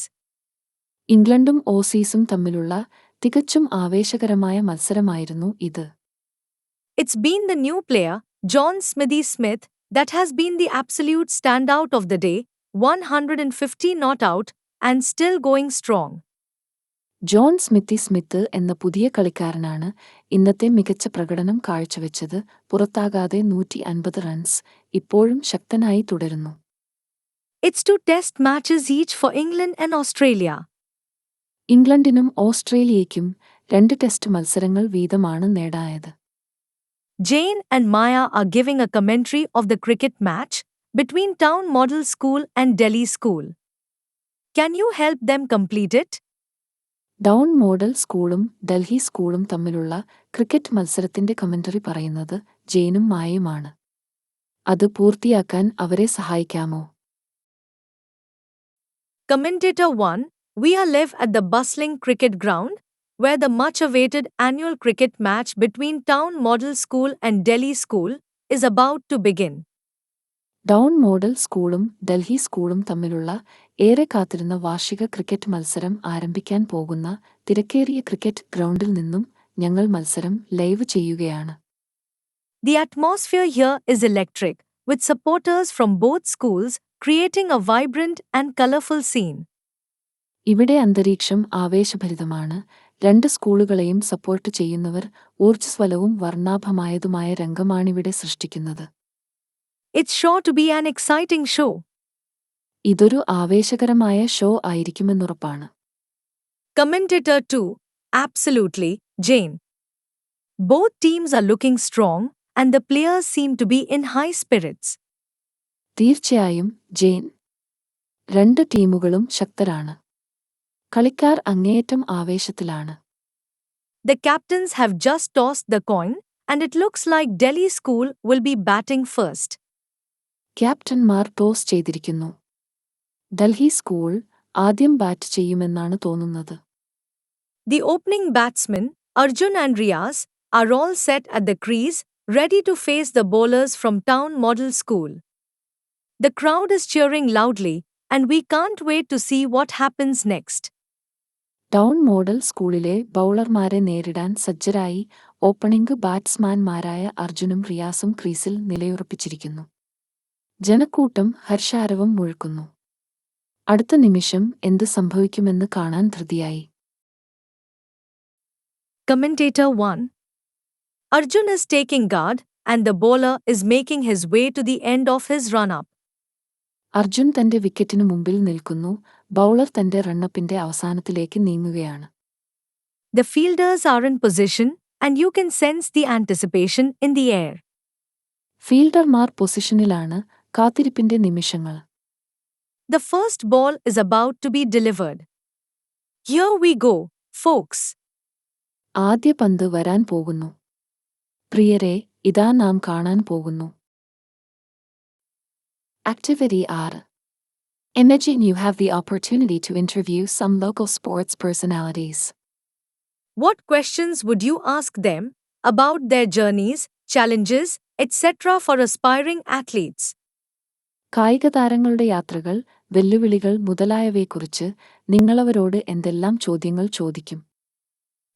[SPEAKER 3] ഇംഗ്ലണ്ടും ഓസീസും തമ്മിലുള്ള തികച്ചും ആവേശകരമായ മത്സരമായിരുന്നു ഇത്.
[SPEAKER 2] It's been the new player, John Smithy Smith, that has been the absolute standout of the day, 150 not out, and still going strong.
[SPEAKER 3] John Smith എന്ന പുതിയ കളിക്കാരനാണ് ഇന്നത്തെ മികച്ച പ്രകടനം കാഴ്ചവെച്ചത്. പുറത്താകാതെ 150 റൺസ്, ഇപ്പോഴും ശക്തനായി തുടരുന്നു.
[SPEAKER 2] It's 2 test matches each for England and Australia.
[SPEAKER 3] ഇംഗ്ലണ്ടിനും ഓസ്ട്രേലിയയ്ക്കും 2 test മത്സരങ്ങൾ വീതമാണ് നേടായത്.
[SPEAKER 2] Jane and Maya are giving a commentary of the cricket match between Town Model School and Delhi School. Can you help them complete it?
[SPEAKER 3] Down model സ്കൂളും ഡൽഹി സ്കൂളും തമ്മിലുള്ള cricket മത്സരത്തിന്റെ commentary പറയുന്നത് ജെയിനും മായയുമാണ്. അത് പൂർത്തിയാക്കാൻ അവരെ സഹായിക്കാമോ?
[SPEAKER 2] Commentator 1. We are live at the bustling cricket ground, where the much-awaited annual cricket match between Town Model School and Delhi School is about to begin.
[SPEAKER 3] Down model സ്കൂളും ഡൽഹി സ്കൂളും തമ്മിലുള്ള ഏറെ കാത്തിരുന്ന വാർഷിക ക്രിക്കറ്റ് മത്സരം ആരംഭിക്കാൻ പോകുന്ന തിരക്കേറിയ ക്രിക്കറ്റ് ഗ്രൗണ്ടിൽ നിന്നും ഞങ്ങൾ മത്സരം ലൈവ് ചെയ്യുകയാണ്.
[SPEAKER 2] The atmosphere here is electric, with supporters from both schools creating a vibrant and colorful scene.
[SPEAKER 3] ഇവിടെ അന്തരീക്ഷം ആവേശഭരിതമാണ്. 2 സ്കൂളുകളെയും സപ്പോർട്ട് ചെയ്യുന്നവർ ഊർജ്ജസ്വലവും വർണ്ണാഭമായതുമായ രംഗമാണിവിടെ സൃഷ്ടിക്കുന്നത്.
[SPEAKER 2] It's sure to be an exciting show.
[SPEAKER 3] ഇതൊരു ആവേശകരമായ show ആയിരിക്കുമെന്നുറപ്പാണ്.
[SPEAKER 2] Commentator 2. Absolutely, Jane. Both teams are looking strong, and the players seem to be in high spirits.
[SPEAKER 3] തീർച്ചയായും ജെയിൻ. 2 ടീമുകളും ശക്തരാണ്. കളിക്കാർ അങ്ങേയറ്റം ആവേശത്തിലാണ്.
[SPEAKER 2] The captains have just tossed the coin, and it looks like Delhi School will be batting first.
[SPEAKER 3] ക്യാപ്റ്റന്മാർ toss ചെയ്തിരിക്കുന്നു. Delhi school ആദ്യം bat ചെയ്യുമെന്നാണ് തോന്നുന്നത്.
[SPEAKER 2] The opening batsmen, Arjun and Riaz, are all set at the crease, ready to face the bowlers from Town Model School. The crowd is cheering loudly, and we can't wait to see what happens next.
[SPEAKER 3] Town model സ്കൂളിലെ ബൗളർമാരെ നേരിടാൻ സജ്ജരായി opening ബാറ്റ്സ്മാൻമാരായ അർജുനും റിയാസും ക്രീസിൽ നിലയുറപ്പിച്ചിരിക്കുന്നു. ജനക്കൂട്ടം ഹർഷാരവം മുഴക്കുന്നു. അടുത്ത നിമിഷം എന്ത് സംഭവിക്കുമെന്ന് കാണാൻ ധൃതിയായി.
[SPEAKER 2] Commentator 1. Arjun is taking guard, and the bowler is making his way to the end of his run-up.
[SPEAKER 3] Arjun തന്റെ വിക്കറ്റിനു മുമ്പിൽ നിൽക്കുന്നു. ബൗളർ തന്റെ റണ്ണപ്പിന്റെ അവസാനത്തിലേക്ക് നീങ്ങുകയാണ്.
[SPEAKER 2] The fielders are in position, and you can sense the anticipation in the air.
[SPEAKER 3] ഫീൽഡർമാർ പൊസിഷനിലാണ്, കാത്തിരിപ്പിന്റെ നിമിഷങ്ങൾ.
[SPEAKER 2] The first ball is about to be delivered. Here we go, folks.
[SPEAKER 3] ആദ്യ പന്ത് വരാൻ പോകുന്നു. പ്രിയരെ, ഇതാ നാം കാണാൻ പോകുന്നു. Activity 6. Imagine you have the opportunity to interview some local sports personalities.
[SPEAKER 2] What questions would you ask them about their journeys, challenges, etc. for aspiring athletes?
[SPEAKER 3] കായികതാരങ്ങളുടെ യാത്രകൾ, വെല്ലുവിളികൾ മുതലായവയെക്കുറിച്ച് നിങ്ങളവരോട് എന്തെല്ലാം ചോദ്യങ്ങൾ ചോദിക്കും?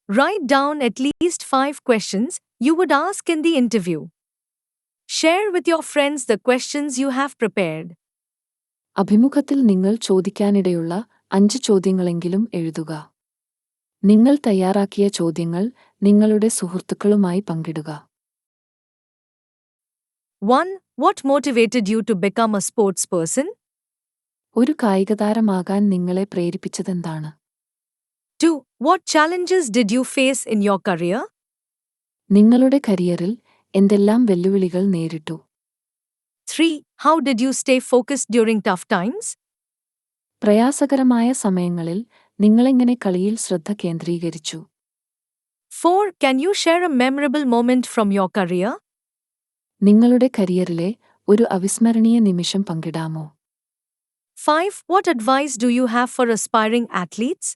[SPEAKER 2] Write down at least 5 questions you would ask in the interview. Share with your friends the questions you have prepared.
[SPEAKER 3] അഭിമുഖത്തിൽ നിങ്ങൾ ചോദിക്കാനിടയുള്ള 5 ചോദ്യങ്ങളെങ്കിലും എഴുതുക. നിങ്ങൾ തയ്യാറാക്കിയ ചോദ്യങ്ങൾ നിങ്ങളുടെ സുഹൃത്തുക്കളുമായി പങ്കിടുക.
[SPEAKER 2] 1. What motivated you to become a sportsperson?
[SPEAKER 3] ഒരു കായികതാരമാകാൻ നിങ്ങളെ പ്രേരിപ്പിച്ചതെന്താണ്?
[SPEAKER 2] 2. What challenges did you face in your career?
[SPEAKER 3] നിങ്ങളുടെ കരിയറിൽ എന്തെല്ലാം വെല്ലുവിളികൾ നേരിട്ടു?
[SPEAKER 2] 3. How did you stay focused during tough times?
[SPEAKER 3] പ്രയാസകരമായ സമയങ്ങളിൽ നിങ്ങളെങ്ങനെ കളിയിൽ ശ്രദ്ധ കേന്ദ്രീകരിച്ചു?
[SPEAKER 2] 4. Can you share a memorable moment from your career?
[SPEAKER 3] നിങ്ങളുടെ കരിയറിലെ ഒരു അവിസ്മരണീയ നിമിഷം പങ്കിടാമോ?
[SPEAKER 2] 5. What advice do you have for aspiring athletes?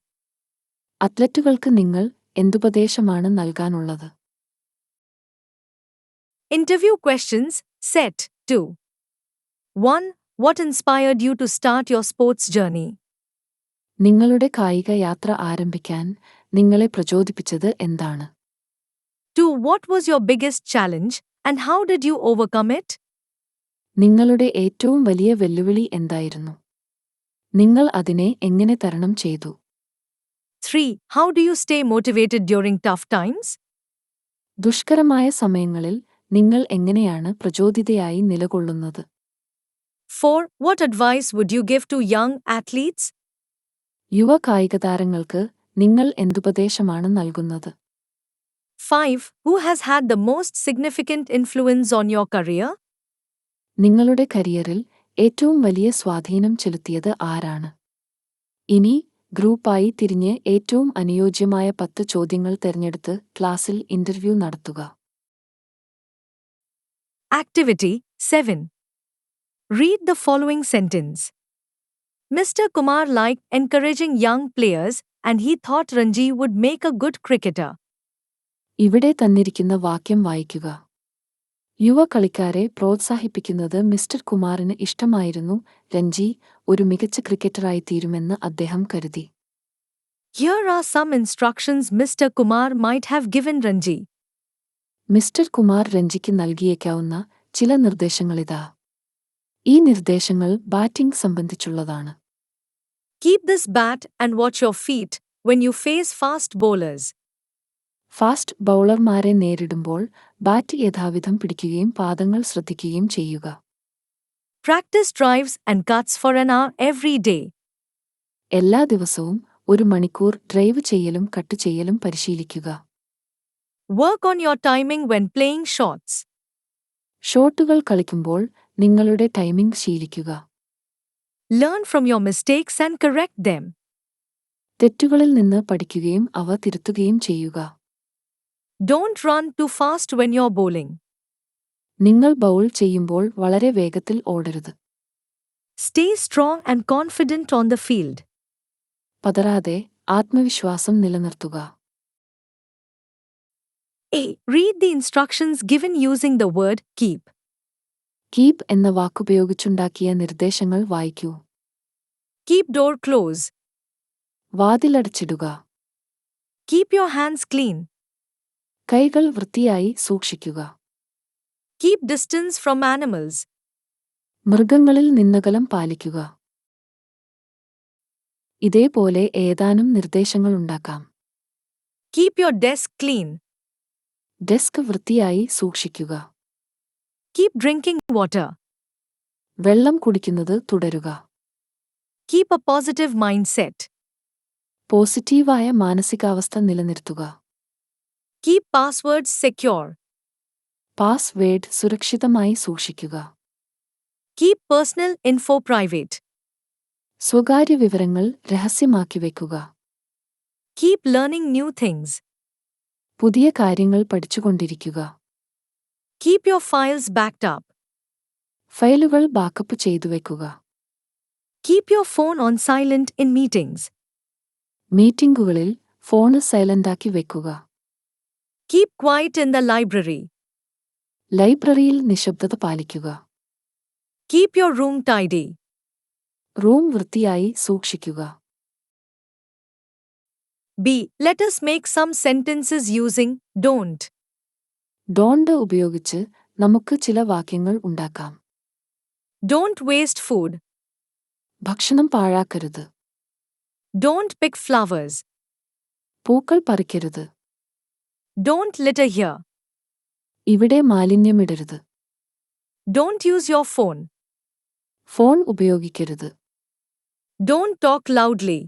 [SPEAKER 3] അത്ലറ്റുകൾക്ക് നിങ്ങൾ എന്തുപദേശമാണ് നൽകാനുള്ളത്?
[SPEAKER 2] Interview questions, set 2. 1. What inspired you to start your sports journey?
[SPEAKER 3] നിങ്ങളുടെ കായിക യാത്ര ആരംഭിക്കാൻ നിങ്ങളെ പ്രചോദിപ്പിച്ചത് എന്താണ്?
[SPEAKER 2] 2. What was your biggest challenge and how did you overcome it?
[SPEAKER 3] നിങ്ങളുടെ ഏറ്റവും വലിയ വെല്ലുവിളി എന്തായിരുന്നു? നിങ്ങൾ അതിനെ എങ്ങനെ തരണം ചെയ്തു?
[SPEAKER 2] 3. How do you stay motivated during tough times?
[SPEAKER 3] ദുഷ്കരമായ സമയങ്ങളിൽ നിങ്ങൾ എങ്ങനെയാണ് പ്രചോദിതയായി നിലകൊള്ളുന്നത്?
[SPEAKER 2] 4. What advice would you give to young athletes?
[SPEAKER 3] യുവ കായികതാരങ്ങൾക്ക് നിങ്ങൾ എന്തുപദേശമാണ് നൽകുന്നത്?
[SPEAKER 2] 5. Who has had the most significant influence on your career?
[SPEAKER 3] നിങ്ങളുടെ കരിയറിൽ ഏറ്റവും വലിയ സ്വാധീനം ചെലുത്തിയത് ആരാണ്? ഇനി ഗ്രൂപ്പായി തിരിഞ്ഞ് ഏറ്റവും അനുയോജ്യമായ 10 ചോദ്യങ്ങൾ തിരഞ്ഞെടുത്ത് ക്ലാസ്സിൽ ഇന്റർവ്യൂ നടത്തുക.
[SPEAKER 2] Activity 7. Read the following sentence. Mr. Kumar liked encouraging young players and he thought Ranji would make a good cricketer.
[SPEAKER 3] ഇവിടെ തന്നിരിക്കുന്ന വാക്യം വായിക്കുക. യുവ കളിക്കാരെ പ്രോത്സാഹിപ്പിക്കുന്നത് മിസ്റ്റർ കുമാറിന് ഇഷ്ടമായിരുന്നു. രഞ്ജി ഒരു മികച്ച ക്രിക്കറ്ററായി തീരുമെന്ന് അദ്ദേഹം കരുതി.
[SPEAKER 2] Here are some instructions Mr. Kumar might have given Ranji.
[SPEAKER 3] Mister Kumar രഞ്ജിക്ക് നൽകിയേക്കാവുന്ന ചില നിർദ്ദേശങ്ങളിതാ. ഈ നിർദ്ദേശങ്ങൾ ബാറ്റിംഗ് സംബന്ധിച്ചുള്ളതാണ്.
[SPEAKER 2] Keep this bat and watch your feet when you face fast bowlers.
[SPEAKER 3] Fast ബൗളർമാരെ നേരിടുമ്പോൾ ബാറ്റ് യഥാവിധം പിടിക്കുകയും പാദങ്ങൾ ശ്രദ്ധിക്കുകയും ചെയ്യുക.
[SPEAKER 2] Practice drives and cuts for an hour every day.
[SPEAKER 3] എല്ലാ ദിവസവും 1 മണിക്കൂർ ഡ്രൈവ് ചെയ്യലും കട്ട് ചെയ്യലും പരിശീലിക്കുക.
[SPEAKER 2] Work on your timing when playing shots.
[SPEAKER 3] ഷോട്ടുകൾ കളിക്കുമ്പോൾ നിങ്ങളുടെ timing ശീലിക്കുക.
[SPEAKER 2] Learn from your mistakes and correct them.
[SPEAKER 3] തെറ്റുകളിൽ നിന്ന് പഠിക്കുകയും അവ തിരുത്തുകയും ചെയ്യുക.
[SPEAKER 2] Don't run too fast when you're bowling.
[SPEAKER 3] നിങ്ങൾ ബൗൾ ചെയ്യുമ്പോൾ വളരെ വേഗത്തിൽ ഓടരുത്.
[SPEAKER 2] Stay strong and confident on the field.
[SPEAKER 3] പതറാതെ ആത്മവിശ്വാസം നിലനിർത്തുക.
[SPEAKER 2] A. Read the instructions given using the word keep.
[SPEAKER 3] Keep എന്ന വാക്കുപയോഗിച്ചുണ്ടാക്കിയ നിർദ്ദേശങ്ങൾ വായിക്കൂ.
[SPEAKER 2] Keep door close.
[SPEAKER 3] വാതിലടച്ചിടുക.
[SPEAKER 2] Keep your hands clean.
[SPEAKER 3] കൈകൾ വൃത്തിയായി സൂക്ഷിക്കുക.
[SPEAKER 2] Keep distance from animals.
[SPEAKER 3] മൃഗങ്ങളിൽ നിന്നകലം പാലിക്കുക. ഇതേപോലെ ഏതാനും നിർദ്ദേശങ്ങളുണ്ടാക്കാം.
[SPEAKER 2] Keep your desk clean.
[SPEAKER 3] Desk വൃത്തിയായി സൂക്ഷിക്കുക.
[SPEAKER 2] Keep drinking water.
[SPEAKER 3] വെള്ളം കുടിക്കുന്നത് തുടരുക.
[SPEAKER 2] Keep a positive mindset.
[SPEAKER 3] പോസിറ്റീവായ മാനസികാവസ്ഥ നിലനിർത്തുക.
[SPEAKER 2] Keep passwords secure.
[SPEAKER 3] പാസ്വേഡ് സുരക്ഷിതമായി സൂക്ഷിക്കുക.
[SPEAKER 2] Keep personal info private.
[SPEAKER 3] സ്വകാര്യ വിവരങ്ങൾ രഹസ്യമാക്കി വയ്ക്കുക.
[SPEAKER 2] Keep learning new things.
[SPEAKER 3] പുതിയ കാര്യങ്ങൾ പഠിച്ചുകൊണ്ടിരിക്കുക.
[SPEAKER 2] Keep your files backed up.
[SPEAKER 3] ഫയലുകൾ ബാക്കപ്പ് ചെയ്തു വയ്ക്കുക.
[SPEAKER 2] Keep your phone on silent in meetings.
[SPEAKER 3] മീറ്റിംഗുകളിൽ ഫോണ് സൈലന്റാക്കി വയ്ക്കുക.
[SPEAKER 2] Keep quiet in the library.
[SPEAKER 3] ലൈബ്രറിയിൽ നിശബ്ദത പാലിക്കുക.
[SPEAKER 2] Keep your room tidy.
[SPEAKER 3] Room വൃത്തിയായി സൂക്ഷിക്കുക.
[SPEAKER 2] B. Let us make some sentences using don't.
[SPEAKER 3] Don't ഉപയോഗിച്ച് നമുക്ക് ചില വാക്യങ്ങൾ ഉണ്ടാക്കാം.
[SPEAKER 2] Don't waste food.
[SPEAKER 3] ഭക്ഷണം പാഴാക്കരുത്.
[SPEAKER 2] Don't pick flowers.
[SPEAKER 3] പൂക്കൾ പറിക്കരുത്.
[SPEAKER 2] Don't litter here.
[SPEAKER 3] ഇവിടെ മാലിന്യമിടരുത്.
[SPEAKER 2] Don't use your phone.
[SPEAKER 3] Phone ഉപയോഗിക്കരുത്.
[SPEAKER 2] Don't talk loudly.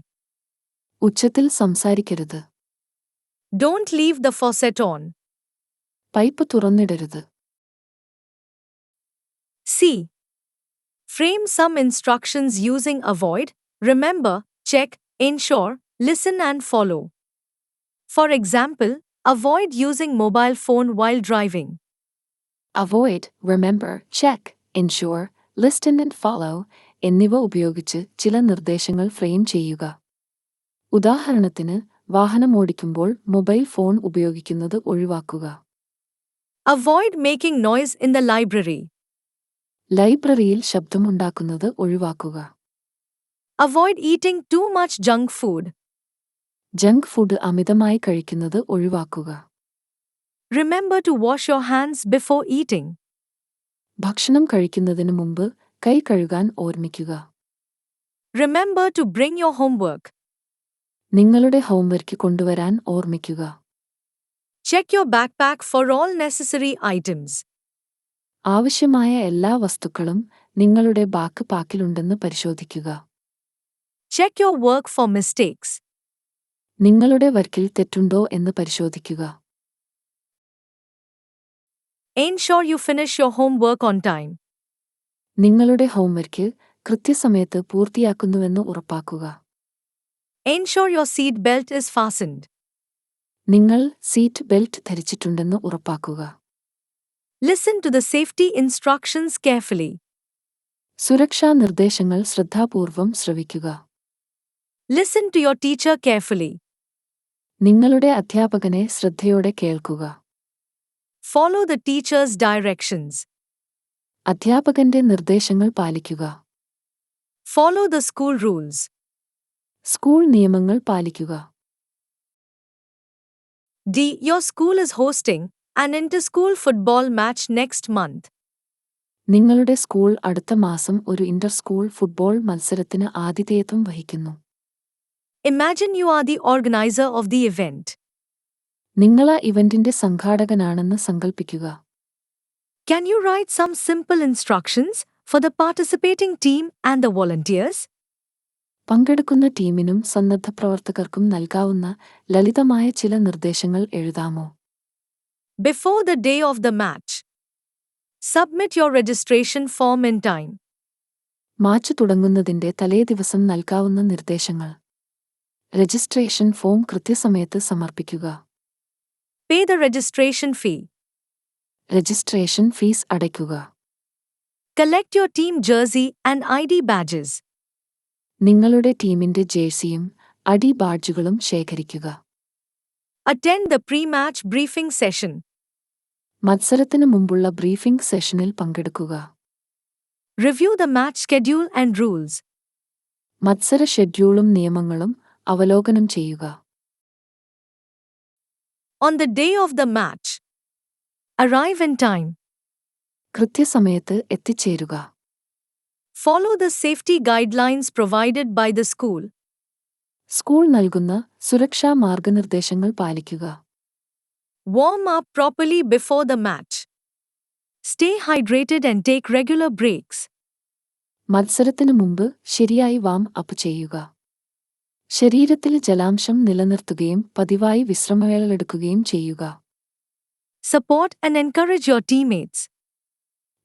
[SPEAKER 3] ഉച്ചത്തിൽ സംസാരിക്കരുത്.
[SPEAKER 2] Don't leave the faucet on.
[SPEAKER 3] Pipe തുറന്നിടരുത്.
[SPEAKER 2] C. Frame some instructions using avoid, remember, check, ensure, listen and follow. For example, avoid using mobile phone while driving.
[SPEAKER 3] Avoid, remember, check, ensure, Liston and follow എന്നിവ ഉപയോഗിച്ച് ചില നിർദ്ദേശങ്ങൾ frame ചെയ്യുക. ഉദാഹരണത്തിന്, വാഹനമോടിക്കുമ്പോൾ mobile phone ഉപയോഗിക്കുന്നത് ഒഴിവാക്കുക.
[SPEAKER 2] Avoid making noise in the library.
[SPEAKER 3] ലൈബ്രറിയിൽ ശബ്ദമുണ്ടാക്കുന്നത് ഒഴിവാക്കുക.
[SPEAKER 2] Avoid eating too much junk food.
[SPEAKER 3] Junk food അമിതമായി കഴിക്കുന്നത് ഒഴിവാക്കുക.
[SPEAKER 2] Remember to wash your hands before eating.
[SPEAKER 3] ഭക്ഷണം കഴിക്കുന്നതിന് മുമ്പ് കൈ കഴുകാൻ ഓർമ്മിക്കുക.
[SPEAKER 2] Remember to bring your homework.
[SPEAKER 3] നിങ്ങളുടെ ഹോംവർക്ക് കൊണ്ടുവരാൻ ഓർമ്മിക്കുക.
[SPEAKER 2] Check your backpack for all necessary items.
[SPEAKER 3] ആവശ്യമായ എല്ലാ വസ്തുക്കളും നിങ്ങളുടെ ബാക്ക് പാക്കിലുണ്ടെന്ന് പരിശോധിക്കുക.
[SPEAKER 2] Check your work for mistakes.
[SPEAKER 3] നിങ്ങളുടെ വർക്കിൽ തെറ്റുണ്ടോ എന്ന് പരിശോധിക്കുക.
[SPEAKER 2] Ensure you finish your homework on time.
[SPEAKER 3] നിങ്ങളുടെ ഹോംവർക്ക് കൃത്യസമയത്ത് പൂർത്തിയാക്കുന്നുവെന്ന് ഉറപ്പാക്കുക.
[SPEAKER 2] Ensure your seat belt is fastened.
[SPEAKER 3] നിങ്ങൾ സീറ്റ് ബെൽറ്റ് ധരിച്ചിട്ടുണ്ടെന്ന് ഉറപ്പാക്കുക.
[SPEAKER 2] Listen to the safety instructions carefully.
[SPEAKER 3] സുരക്ഷാ നിർദ്ദേശങ്ങൾ ശ്രദ്ധാപൂർവം ശ്രവിക്കുക.
[SPEAKER 2] Listen to your teacher carefully.
[SPEAKER 3] നിങ്ങളുടെ അധ്യാപകനെ ശ്രദ്ധയോടെ കേൾക്കുക.
[SPEAKER 2] Follow the teacher's directions.
[SPEAKER 3] അധ്യാപകന്റെ നിർദ്ദേശങ്ങൾ പാലിക്കുക.
[SPEAKER 2] Follow the school rules.
[SPEAKER 3] School നിയമങ്ങൾ പാലിക്കുക.
[SPEAKER 2] D. Your school is hosting an inter-school football match next month.
[SPEAKER 3] നിങ്ങളുടെ സ്കൂൾ അടുത്ത മാസം ഒരു ഇന്റർ സ്കൂൾ ഫുട്ബോൾ മത്സരത്തിന് ആതിഥേയത്വം വഹിക്കുന്നു.
[SPEAKER 2] Imagine you are the organizer of the event.
[SPEAKER 3] നിങ്ങൾ ആ ഇവന്റിന്റെ സംഘാടകനാണെന്ന് സങ്കൽപ്പിക്കുക.
[SPEAKER 2] Can you write some simple instructions for the participating team and the volunteers?
[SPEAKER 3] പങ്കെടുക്കുന്ന ടീമിനും സന്നദ്ധപ്രവർത്തകർക്കും നൽകാവുന്ന ലളിതമായ ചില നിർദ്ദേശങ്ങൾ എഴുതാമോ?
[SPEAKER 2] Before the day of the match, submit your registration form in time.
[SPEAKER 3] Match തുടങ്ങുന്നതിന്റെ തലേദിവസം നൽകാവുന്ന നിർദ്ദേശങ്ങൾ. രജിസ്ട്രേഷൻ ഫോം കൃത്യസമയത്ത് സമർപ്പിക്കുക.
[SPEAKER 2] Pay the registration fee.
[SPEAKER 3] Registration fees അടയ്ക്കുക.
[SPEAKER 2] Collect your team jersey and ID badges.
[SPEAKER 3] നിങ്ങളുടെ ടീമിന്റെ ജേഴ്സിയും അടി ബാഡ്ജുകളും ശേഖരിക്കുക.
[SPEAKER 2] Attend the pre-match briefing session.
[SPEAKER 3] മത്സരത്തിന് മുമ്പുള്ള ബ്രീഫിംഗ് സെഷനിൽ പങ്കെടുക്കുക.
[SPEAKER 2] Review the match schedule and rules.
[SPEAKER 3] മത്സര ഷെഡ്യൂളും നിയമങ്ങളും അവലോകനം ചെയ്യുക.
[SPEAKER 2] On the day of the match, arrive in time.
[SPEAKER 3] കൃത്യസമയത്ത് എത്തിച്ചേരുക.
[SPEAKER 2] Follow the safety guidelines provided by the school.
[SPEAKER 3] School നൽകുന്ന സുരക്ഷാ മാർഗനിർദ്ദേശങ്ങൾ പാലിക്കുക.
[SPEAKER 2] Warm up properly before the match. Stay hydrated and take regular breaks.
[SPEAKER 3] മത്സരത്തിന് മുമ്പ് ശരിയായി വാം അപ്പ് ചെയ്യുക. ശരീരത്തിൽ ജലാംശം നിലനിർത്തുകയും പതിവായി വിശ്രമവേളകളെടുക്കുകയും ചെയ്യുക.
[SPEAKER 2] Support and encourage your teammates.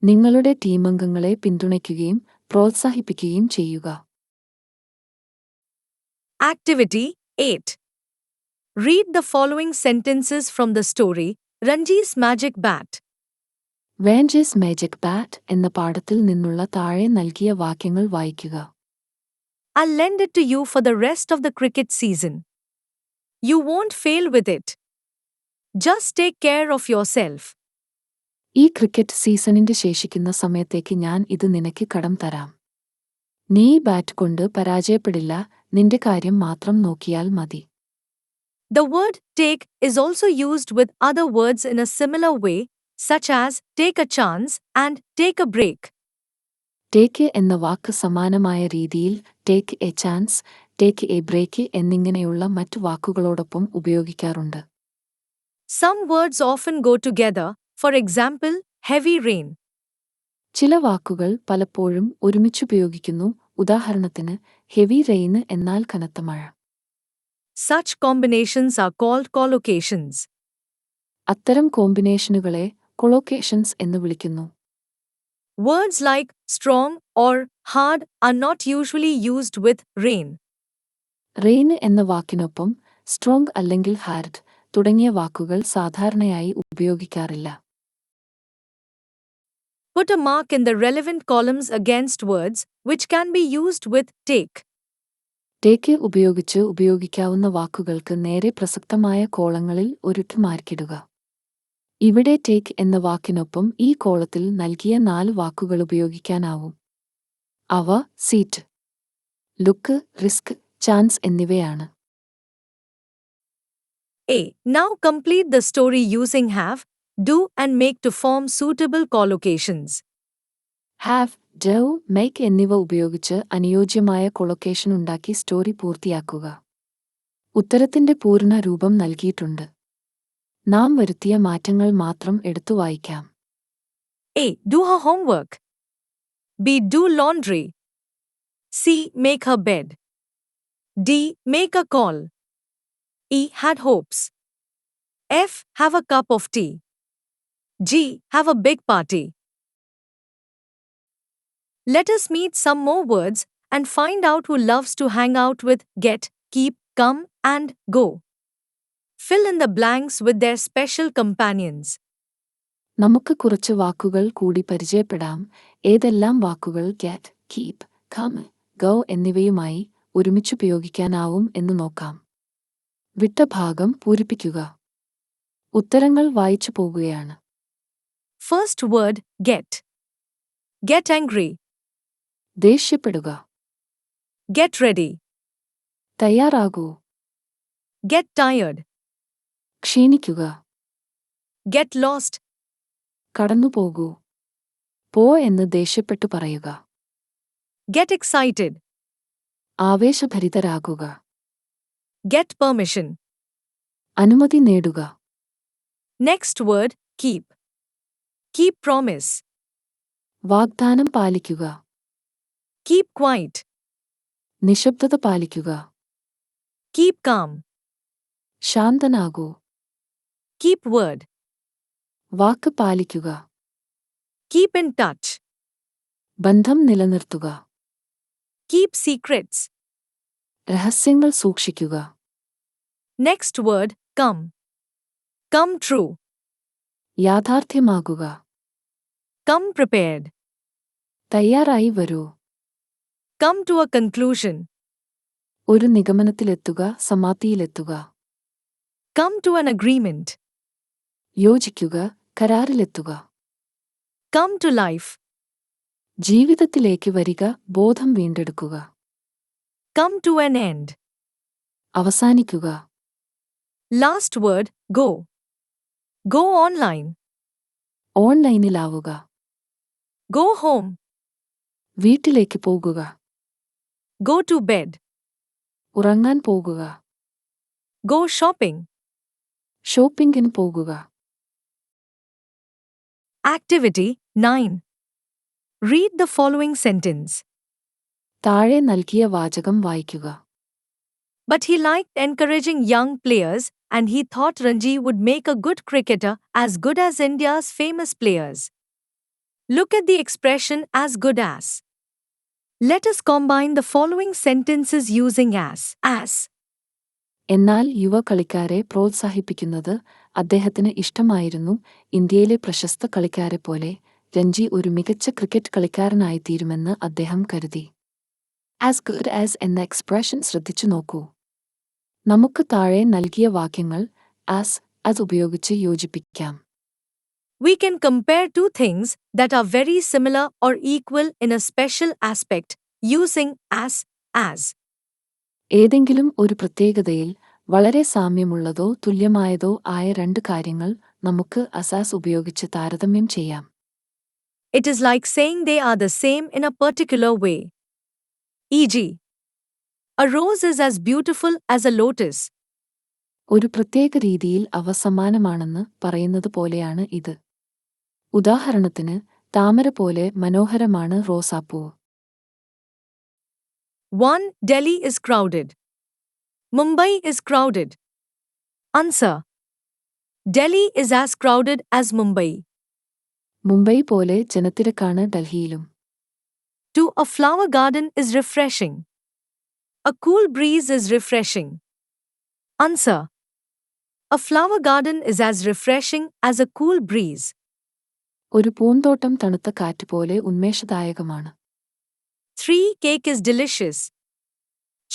[SPEAKER 3] നിങ്ങളുടെ ടീമംഗങ്ങളെ പിന്തുണയ്ക്കുകയും പ്രോത്സാഹിപ്പിക്കുകയും ചെയ്യുക.
[SPEAKER 2] Activity 8. Read the following sentences from the story, Ranji's Magic Bat.
[SPEAKER 3] Ranji's Magic Bat എന്ന പാഠത്തിൽ നിന്നുള്ള താഴെ നൽകിയ വാക്യങ്ങൾ വായിക്കുക.
[SPEAKER 2] I'll lend it to you for the rest of the cricket season. You won't fail with it. Just take care of yourself.
[SPEAKER 3] ഈ cricket സീസണിന്റെ ശേഷിക്കുന്ന സമയത്തേക്ക് ഞാൻ ഇത് നിനക്ക് കടം തരാം. നീ ബാറ്റ് കൊണ്ട് പരാജയപ്പെടില്ല, നിന്റെ കാര്യം മാത്രം നോക്കിയാൽ മതി.
[SPEAKER 2] The word take is also used with other words in a similar way, such as take a chance and take a break.
[SPEAKER 3] Take എന്ന വാക്ക് സമാനമായ രീതിയിൽ take a chance, take a break എന്നിങ്ങനെയുള്ള മറ്റു വാക്കുകളോടൊപ്പം ഉപയോഗിക്കാറുണ്ട്.
[SPEAKER 2] Some words often go together, for example, heavy rain.
[SPEAKER 3] ചില വാക്കുകൾ പലപ്പോഴും ഒരുമിച്ചുപയോഗിക്കുന്നു, ഉദാഹരണത്തിന് ഹെവി റെയിൻ എന്നാൽ കനത്ത മഴ.
[SPEAKER 2] Such combinations are called collocations.
[SPEAKER 3] അത്തരം കോമ്പിനേഷനുകളെ കൊളോക്കേഷൻസ് എന്ന് വിളിക്കുന്നു.
[SPEAKER 2] Words like strong or hard are not usually used with rain.
[SPEAKER 3] Rain എന്ന വാക്കിനൊപ്പം സ്ട്രോങ് അല്ലെങ്കിൽ ഹാർഡ് തുടങ്ങിയ വാക്കുകൾ സാധാരണയായി ഉപയോഗിക്കാറില്ല.
[SPEAKER 2] Put a mark in the relevant columns against words which can be used with take.
[SPEAKER 3] Take ഉപയോഗിച്ച് ഉപയോഗിക്കാവുന്ന വാക്കുകൾക്ക് നേരെ പ്രസക്തമായ കോളങ്ങളിൽ ഒരു മാർക്കിടുക. ഇവിടെ ടേക്ക് എന്ന വാക്കിനൊപ്പം ഈ കോളത്തിൽ നൽകിയ 4 വാക്കുകൾ ഉപയോഗിക്കാനാവും. അവ സീറ്റ്, ലുക്ക്, റിസ്ക്, ചാൻസ് എന്നിവയാണ്.
[SPEAKER 2] A. Now complete the story using have, do and make to form suitable collocations.
[SPEAKER 3] Have, do, make എന്നിവ ഉപയോഗിച്ച് അനുയോജ്യമായ കൊളൊക്കേഷൻ ഉണ്ടാക്കി സ്റ്റോറി പൂർത്തിയാക്കുക. ഉത്തരത്തിന്റെ പൂർണ്ണ രൂപം നൽകിയിട്ടുണ്ട്. നാം വരുത്തിയ മാറ്റങ്ങൾ മാത്രം എടുത്തു വായിക്കാം.
[SPEAKER 2] A. Do her homework. B. Do laundry. C. Make her bed. D. Make a call. E. Had hopes. F. Have a cup of tea. G. Have a big party. Let us meet some more words and find out who loves to hang out with get, keep, come, and go. Fill in the blanks with their special companions.
[SPEAKER 3] നമുക്ക് കുറച്ച് വാക്കുകൾ കൂടി പരിചയപ്പെടാം. ഏതെല്ലാം വാക്കുകൾ get, keep, come, go എന്നിവയുമായി ഒരുമിച്ചുപയോഗിക്കാനാവും എന്ന് നോക്കാം. വിട്ട ഭാഗം പൂരിപ്പിക്കുക. ഉത്തരങ്ങൾ വായിച്ചു പോകുകയാണ്.
[SPEAKER 2] First word, get. Get angry.
[SPEAKER 3] ദേഷ്യപ്പെടുക.
[SPEAKER 2] Get ready.
[SPEAKER 3] തയ്യാറാകൂ.
[SPEAKER 2] Get tired.
[SPEAKER 3] ക്ഷീണിക്കുക.
[SPEAKER 2] Get lost.
[SPEAKER 3] കടന്നുപോകൂ. പോ എന്ന് ദേഷ്യപ്പെട്ടു പറയുക.
[SPEAKER 2] Get excited.
[SPEAKER 3] ആവേശഭരിതരാകുക.
[SPEAKER 2] Get permission.
[SPEAKER 3] അനുമതി നേടുക.
[SPEAKER 2] Next word, keep. Keep promise.
[SPEAKER 3] വാഗ്ദാനം പാലിക്കുക.
[SPEAKER 2] Keep quiet.
[SPEAKER 3] നിശബ്ദത പാലിക്കുക.
[SPEAKER 2] Keep calm.
[SPEAKER 3] ശാന്തനാകൂ.
[SPEAKER 2] Keep word.
[SPEAKER 3] വാക്ക് പാലിക്കുക.
[SPEAKER 2] Keep in touch.
[SPEAKER 3] ബന്ധം നിലനിർത്തുക.
[SPEAKER 2] Keep secrets.
[SPEAKER 3] രഹസ്യങ്ങൾ സൂക്ഷിക്കുക.
[SPEAKER 2] Next word, come. Come true.
[SPEAKER 3] യാഥാർത്ഥ്യമാകുക.
[SPEAKER 2] Come prepared.
[SPEAKER 3] തയ്യാറായി വരൂ.
[SPEAKER 2] Come to a conclusion.
[SPEAKER 3] ഒരു നിഗമനത്തിലെത്തുക, സമാപ്തിയിലെത്തുക.
[SPEAKER 2] Come to an agreement.
[SPEAKER 3] യോജിക്കുക, കരാറിലെത്തുക.
[SPEAKER 2] Come to life.
[SPEAKER 3] ജീവിതത്തിലേക്ക് വരിക, ബോധം വീണ്ടെടുക്കുക.
[SPEAKER 2] Come to an end.
[SPEAKER 3] അവസാനിക്കുക.
[SPEAKER 2] Last word, go. Go online.
[SPEAKER 3] ഓൺലൈനിലാവുക.
[SPEAKER 2] Go home.
[SPEAKER 3] വീട്ടിലേക്ക് പോകുക.
[SPEAKER 2] Go to bed.
[SPEAKER 3] ഉറങ്ങാൻ പോകുക.
[SPEAKER 2] Go shopping.
[SPEAKER 3] ഷോപ്പിംഗിന് പോകുക.
[SPEAKER 2] Activity 9. Read the following sentence.
[SPEAKER 3] താഴെ നൽകിയ വാചകം വായിക്കുക.
[SPEAKER 2] But he liked encouraging young players and he thought Ranji would make a good cricketer as good as India's famous players. Look at the expression as good as. Let us combine the following sentences using as.
[SPEAKER 3] എന്നാൽ യുവ കളിക്കാരെ പ്രോത്സാഹിപ്പിക്കുന്നത് അദ്ദേഹത്തിന് ഇഷ്ടമായിരുന്നു. ഇന്ത്യയിലെ പ്രശസ്ത കളിക്കാരെ പോലെ രഞ്ജി ഒരു മികച്ച ക്രിക്കറ്റ് കളിക്കാരനായിത്തീരുമെന്ന് അദ്ദേഹം കരുതി. ആസ് ഗുഡ് ആസ് എന്ന എക്സ്പ്രഷൻ ശ്രദ്ധിച്ചു നോക്കൂ. നമുക്ക് താഴെ നൽകിയ വാക്യങ്ങൾ as ഉപയോഗിച്ച് യോജിപ്പിക്കാം.
[SPEAKER 2] We can compare two things that are very similar or equal in a special aspect using as.
[SPEAKER 3] ഏതെങ്കിലും ഒരു പ്രത്യേകതയിൽ വളരെ സാമ്യമുള്ളതോ തുല്യമായതോ ആയ രണ്ട് കാര്യങ്ങൾ നമുക്ക് as ഉപയോഗിച്ച് താരതമ്യം ചെയ്യാം.
[SPEAKER 2] It is like saying they are the same in a particular way. E.g., a rose is as beautiful as a lotus.
[SPEAKER 3] ഒരു പ്രത്യേക രീതിയിൽ അവ സമാനമാണെന്ന് പറയുന്നത് പോലെയാണ് ഇത്. ഉദാഹരണത്തിന്, താമര പോലെ മനോഹരമാണ് റോസാപ്പൂവ്.
[SPEAKER 2] 1. Delhi is crowded. Mumbai is crowded. Answer. Delhi is as crowded as Mumbai.
[SPEAKER 3] Mumbai പോലെ ജനത്തിരക്കാണ് ഡൽഹിയിലും.
[SPEAKER 2] 2. A flower garden is refreshing. A cool breeze is refreshing. Answer. A flower garden is as refreshing as a cool breeze.
[SPEAKER 3] ഒരു പൂന്തോട്ടം തണുത്ത കാറ്റ് പോലെ ഉന്മേഷദായകമാണ്.
[SPEAKER 2] 3. Cake is delicious.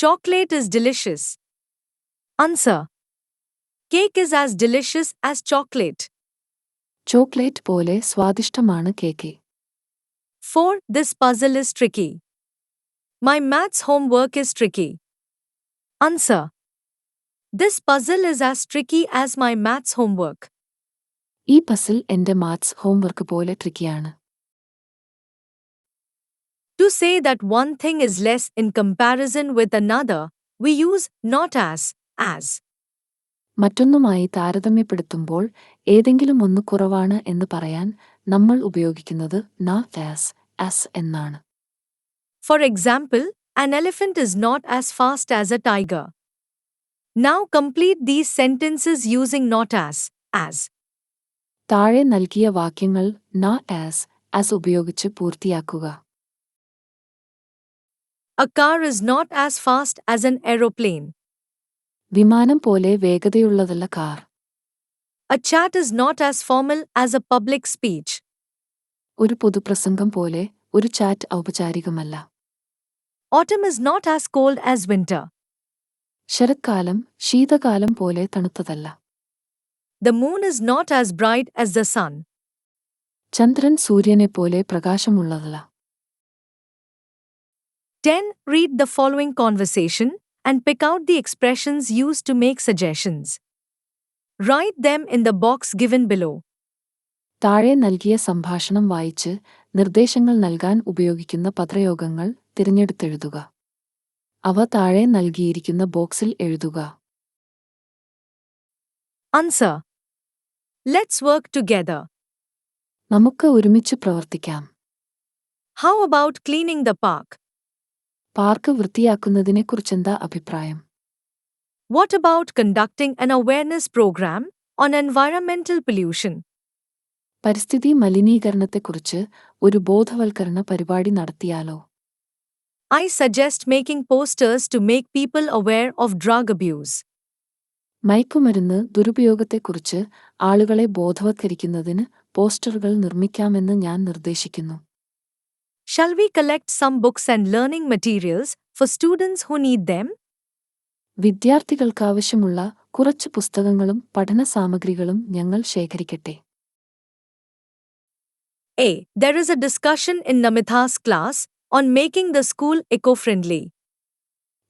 [SPEAKER 2] Chocolate is delicious. Answer. Cake is as delicious as chocolate.
[SPEAKER 3] Chocolate പോലെ സ്വാദിഷ്ടമാണ് cake.
[SPEAKER 2] 4. This puzzle is tricky. My maths homework is tricky. Answer. This puzzle is as tricky as my maths homework.
[SPEAKER 3] ഈ puzzle എന്റെ maths homework പോലെ ട്രിക്കിയാണ്.
[SPEAKER 2] To say that one thing is less in comparison with another, we use not as.
[SPEAKER 3] മറ്റൊന്നുമായി താരതമ്യപ്പെടുത്തുമ്പോൾ ഏതെങ്കിലും ഒന്ന് കുറവാണ് എന്ന് പറയാൻ നമ്മൾ ഉപയോഗിക്കുന്നത് not as എന്നാണ്.
[SPEAKER 2] For example, an elephant is not as fast as a tiger. Now complete these sentences using not as.
[SPEAKER 3] താഴെ നൽകിയ വാക്യങ്ങൾ not as ഉപയോഗിച്ച് പൂർത്തിയാക്കുക.
[SPEAKER 2] A car is not as fast as an aeroplane.
[SPEAKER 3] വിമാനം പോലെ വേഗതയുള്ളതല്ല car.
[SPEAKER 2] A chat is not as formal as a public speech.
[SPEAKER 3] ഒരു പൊതുപ്രസംഗം പോലെ ഒരു ചാറ്റ് ഔപചാരികമല്ല.
[SPEAKER 2] Autumn is not as cold as winter.
[SPEAKER 3] ശരത്കാലം ശീതകാലം പോലെ തണുത്തതല്ല.
[SPEAKER 2] The moon is not as bright as the sun.
[SPEAKER 3] Chandran സൂര്യനെപ്പോലെ പ്രകാശമുള്ളതല്ല.
[SPEAKER 2] 10. Read the following conversation and pick out the expressions used to make suggestions. Write them in the box given below.
[SPEAKER 3] താഴെ നൽകിയ സംഭാഷണം വായിച്ച് നിർദ്ദേശങ്ങൾ നൽകാൻ ഉപയോഗിക്കുന്ന പദപ്രയോഗങ്ങൾ തിരഞ്ഞെടുത്തെഴുതുക. അവ താഴെ നൽകിയിരിക്കുന്ന ബോക്സിൽ എഴുതുക.
[SPEAKER 2] Answer. Let's work together.
[SPEAKER 3] നമുക്ക് ഒരുമിച്ച് പ്രവർത്തിക്കാം.
[SPEAKER 2] How about cleaning the park?
[SPEAKER 3] Park വൃത്തിയാക്കുന്നതിനെക്കുറിച്ചെന്താ അഭിപ്രായം?
[SPEAKER 2] What about conducting an awareness program on environmental pollution?
[SPEAKER 3] പരിസ്ഥിതി മലിനീകരണത്തെക്കുറിച്ച് ഒരു ബോധവൽക്കരണ പരിപാടി നടത്തിയാലോ?
[SPEAKER 2] I suggest making posters to make people aware of drug abuse.
[SPEAKER 3] മയക്കുമരുന്ന് ദുരുപയോഗത്തെക്കുറിച്ച് ആളുകളെ ബോധവത്കരിക്കുന്നതിന് പോസ്റ്ററുകൾ നിർമ്മിക്കാമെന്ന് ഞാൻ നിർദ്ദേശിക്കുന്നു.
[SPEAKER 2] Shall we collect some books and learning materials for students who need them?
[SPEAKER 3] വിദ്യാർത്ഥികൾക്കാവശ്യമുള്ള കുറച്ച് പുസ്തകങ്ങളും പഠന സാമഗ്രികളും ഞങ്ങൾ ശേഖരിക്കട്ടെ.
[SPEAKER 2] A. There is a discussion in Namitha's class on making the school eco-friendly.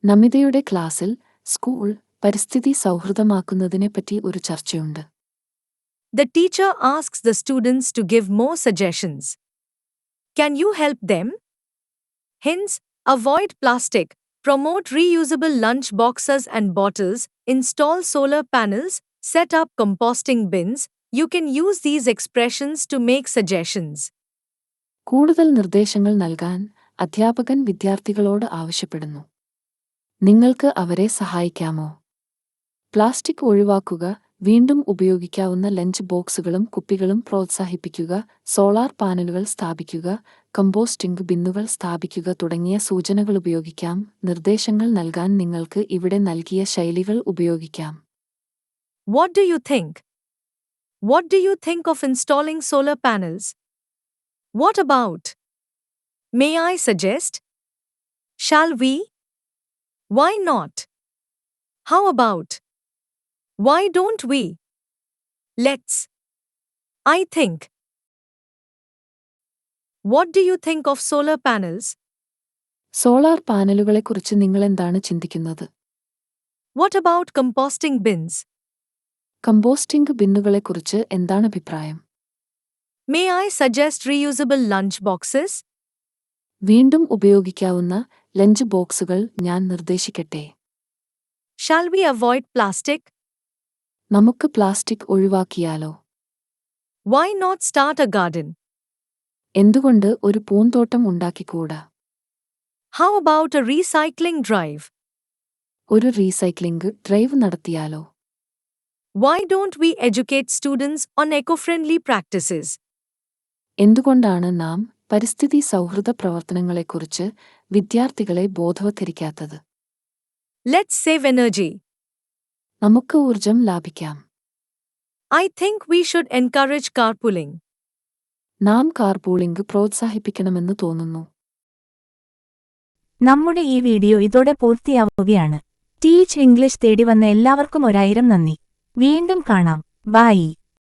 [SPEAKER 3] നമിതയുടെ ക്ലാസ്സിൽ സ്കൂൾ പരിസ്ഥിതി സൗഹൃദമാക്കുന്നതിനെപ്പറ്റി ഒരു ചർച്ചയുണ്ട്.
[SPEAKER 2] The teacher asks the students to give more suggestions. Can you help them? Hints: avoid plastic, promote reusable lunch boxes and bottles, install solar panels, set up composting bins. You can use these expressions to make suggestions.
[SPEAKER 3] കൂടുതൽ നിർദ്ദേശങ്ങൾ നൽകാൻ അധ്യാപകൻ വിദ്യാർത്ഥികളോട് ആവശ്യപ്പെടുന്നു. നിങ്ങൾക്ക് അവരെ സഹായിക്കാമോ? Plastic ഒഴിവാക്കുക, വീണ്ടും ഉപയോഗിക്കാവുന്ന ലഞ്ച് ബോക്സുകളും കുപ്പികളും പ്രോത്സാഹിപ്പിക്കുക, സോളാർ പാനലുകൾ സ്ഥാപിക്കുക, കമ്പോസ്റ്റിംഗ് ബിന്നുകൾ സ്ഥാപിക്കുക തുടങ്ങിയ സൂചനകളുപയോഗിക്കാം. നിർദ്ദേശങ്ങൾ നൽകാൻ നിങ്ങൾക്ക് ഇവിടെ നൽകിയ ശൈലികൾ ഉപയോഗിക്കാം.
[SPEAKER 2] What do you think? What do you think of installing solar panels? What about? May I suggest? Shall we? Why not? How about? Why don't we? Let's. I think. What do you think of solar panels?
[SPEAKER 3] Solar പാനലുകളെക്കുറിച്ച് നിങ്ങളെന്താണ് ചിന്തിക്കുന്നത്?
[SPEAKER 2] What about composting bins?
[SPEAKER 3] Composting ബിന്നുകളെക്കുറിച്ച് എന്താണ് അഭിപ്രായം?
[SPEAKER 2] May I suggest reusable lunch boxes?
[SPEAKER 3] വീണ്ടും ഉപയോഗിക്കാവുന്ന lunch ബോക്സുകൾ ഞാൻ നിർദ്ദേശിക്കട്ടെ?
[SPEAKER 2] Shall we avoid plastic?
[SPEAKER 3] നമുക്ക് പ്ലാസ്റ്റിക് ഒഴിവാക്കിയാലോ?
[SPEAKER 2] Why not start a garden?
[SPEAKER 3] എന്തുകൊണ്ട് ഒരു പൂന്തോട്ടം ഉണ്ടാക്കിക്കൂടാ?
[SPEAKER 2] How about a recycling drive?
[SPEAKER 3] ഒരു റീസൈക്ലിംഗ് ഡ്രൈവ് നടത്തിയാലോ?
[SPEAKER 2] Why don't we educate students on eco-friendly practices?
[SPEAKER 3] എന്തുകൊണ്ടാണ് നാം പരിസ്ഥിതി സൗഹൃദ പ്രവർത്തനങ്ങളെക്കുറിച്ച് വിദ്യാർത്ഥികളെ ബോധവത്കരിക്കാത്തത്?
[SPEAKER 2] Let's save energy.
[SPEAKER 3] നമുക്ക് ഊർജം ലാഭിക്കാം.
[SPEAKER 2] I think we should encourage carpooling.
[SPEAKER 3] നാം കാർപൂളിംഗ് പ്രോത്സാഹിപ്പിക്കണമെന്ന് തോന്നുന്നു.
[SPEAKER 1] നമ്മുടെ ഈ വീഡിയോ ഇതോടെ പൂർത്തിയാവുകയാണ്. ടീച്ച് ഇംഗ്ലീഷ് തേടി വന്ന എല്ലാവർക്കും 1000 നന്ദി. വീണ്ടും കാണാം. ബൈ.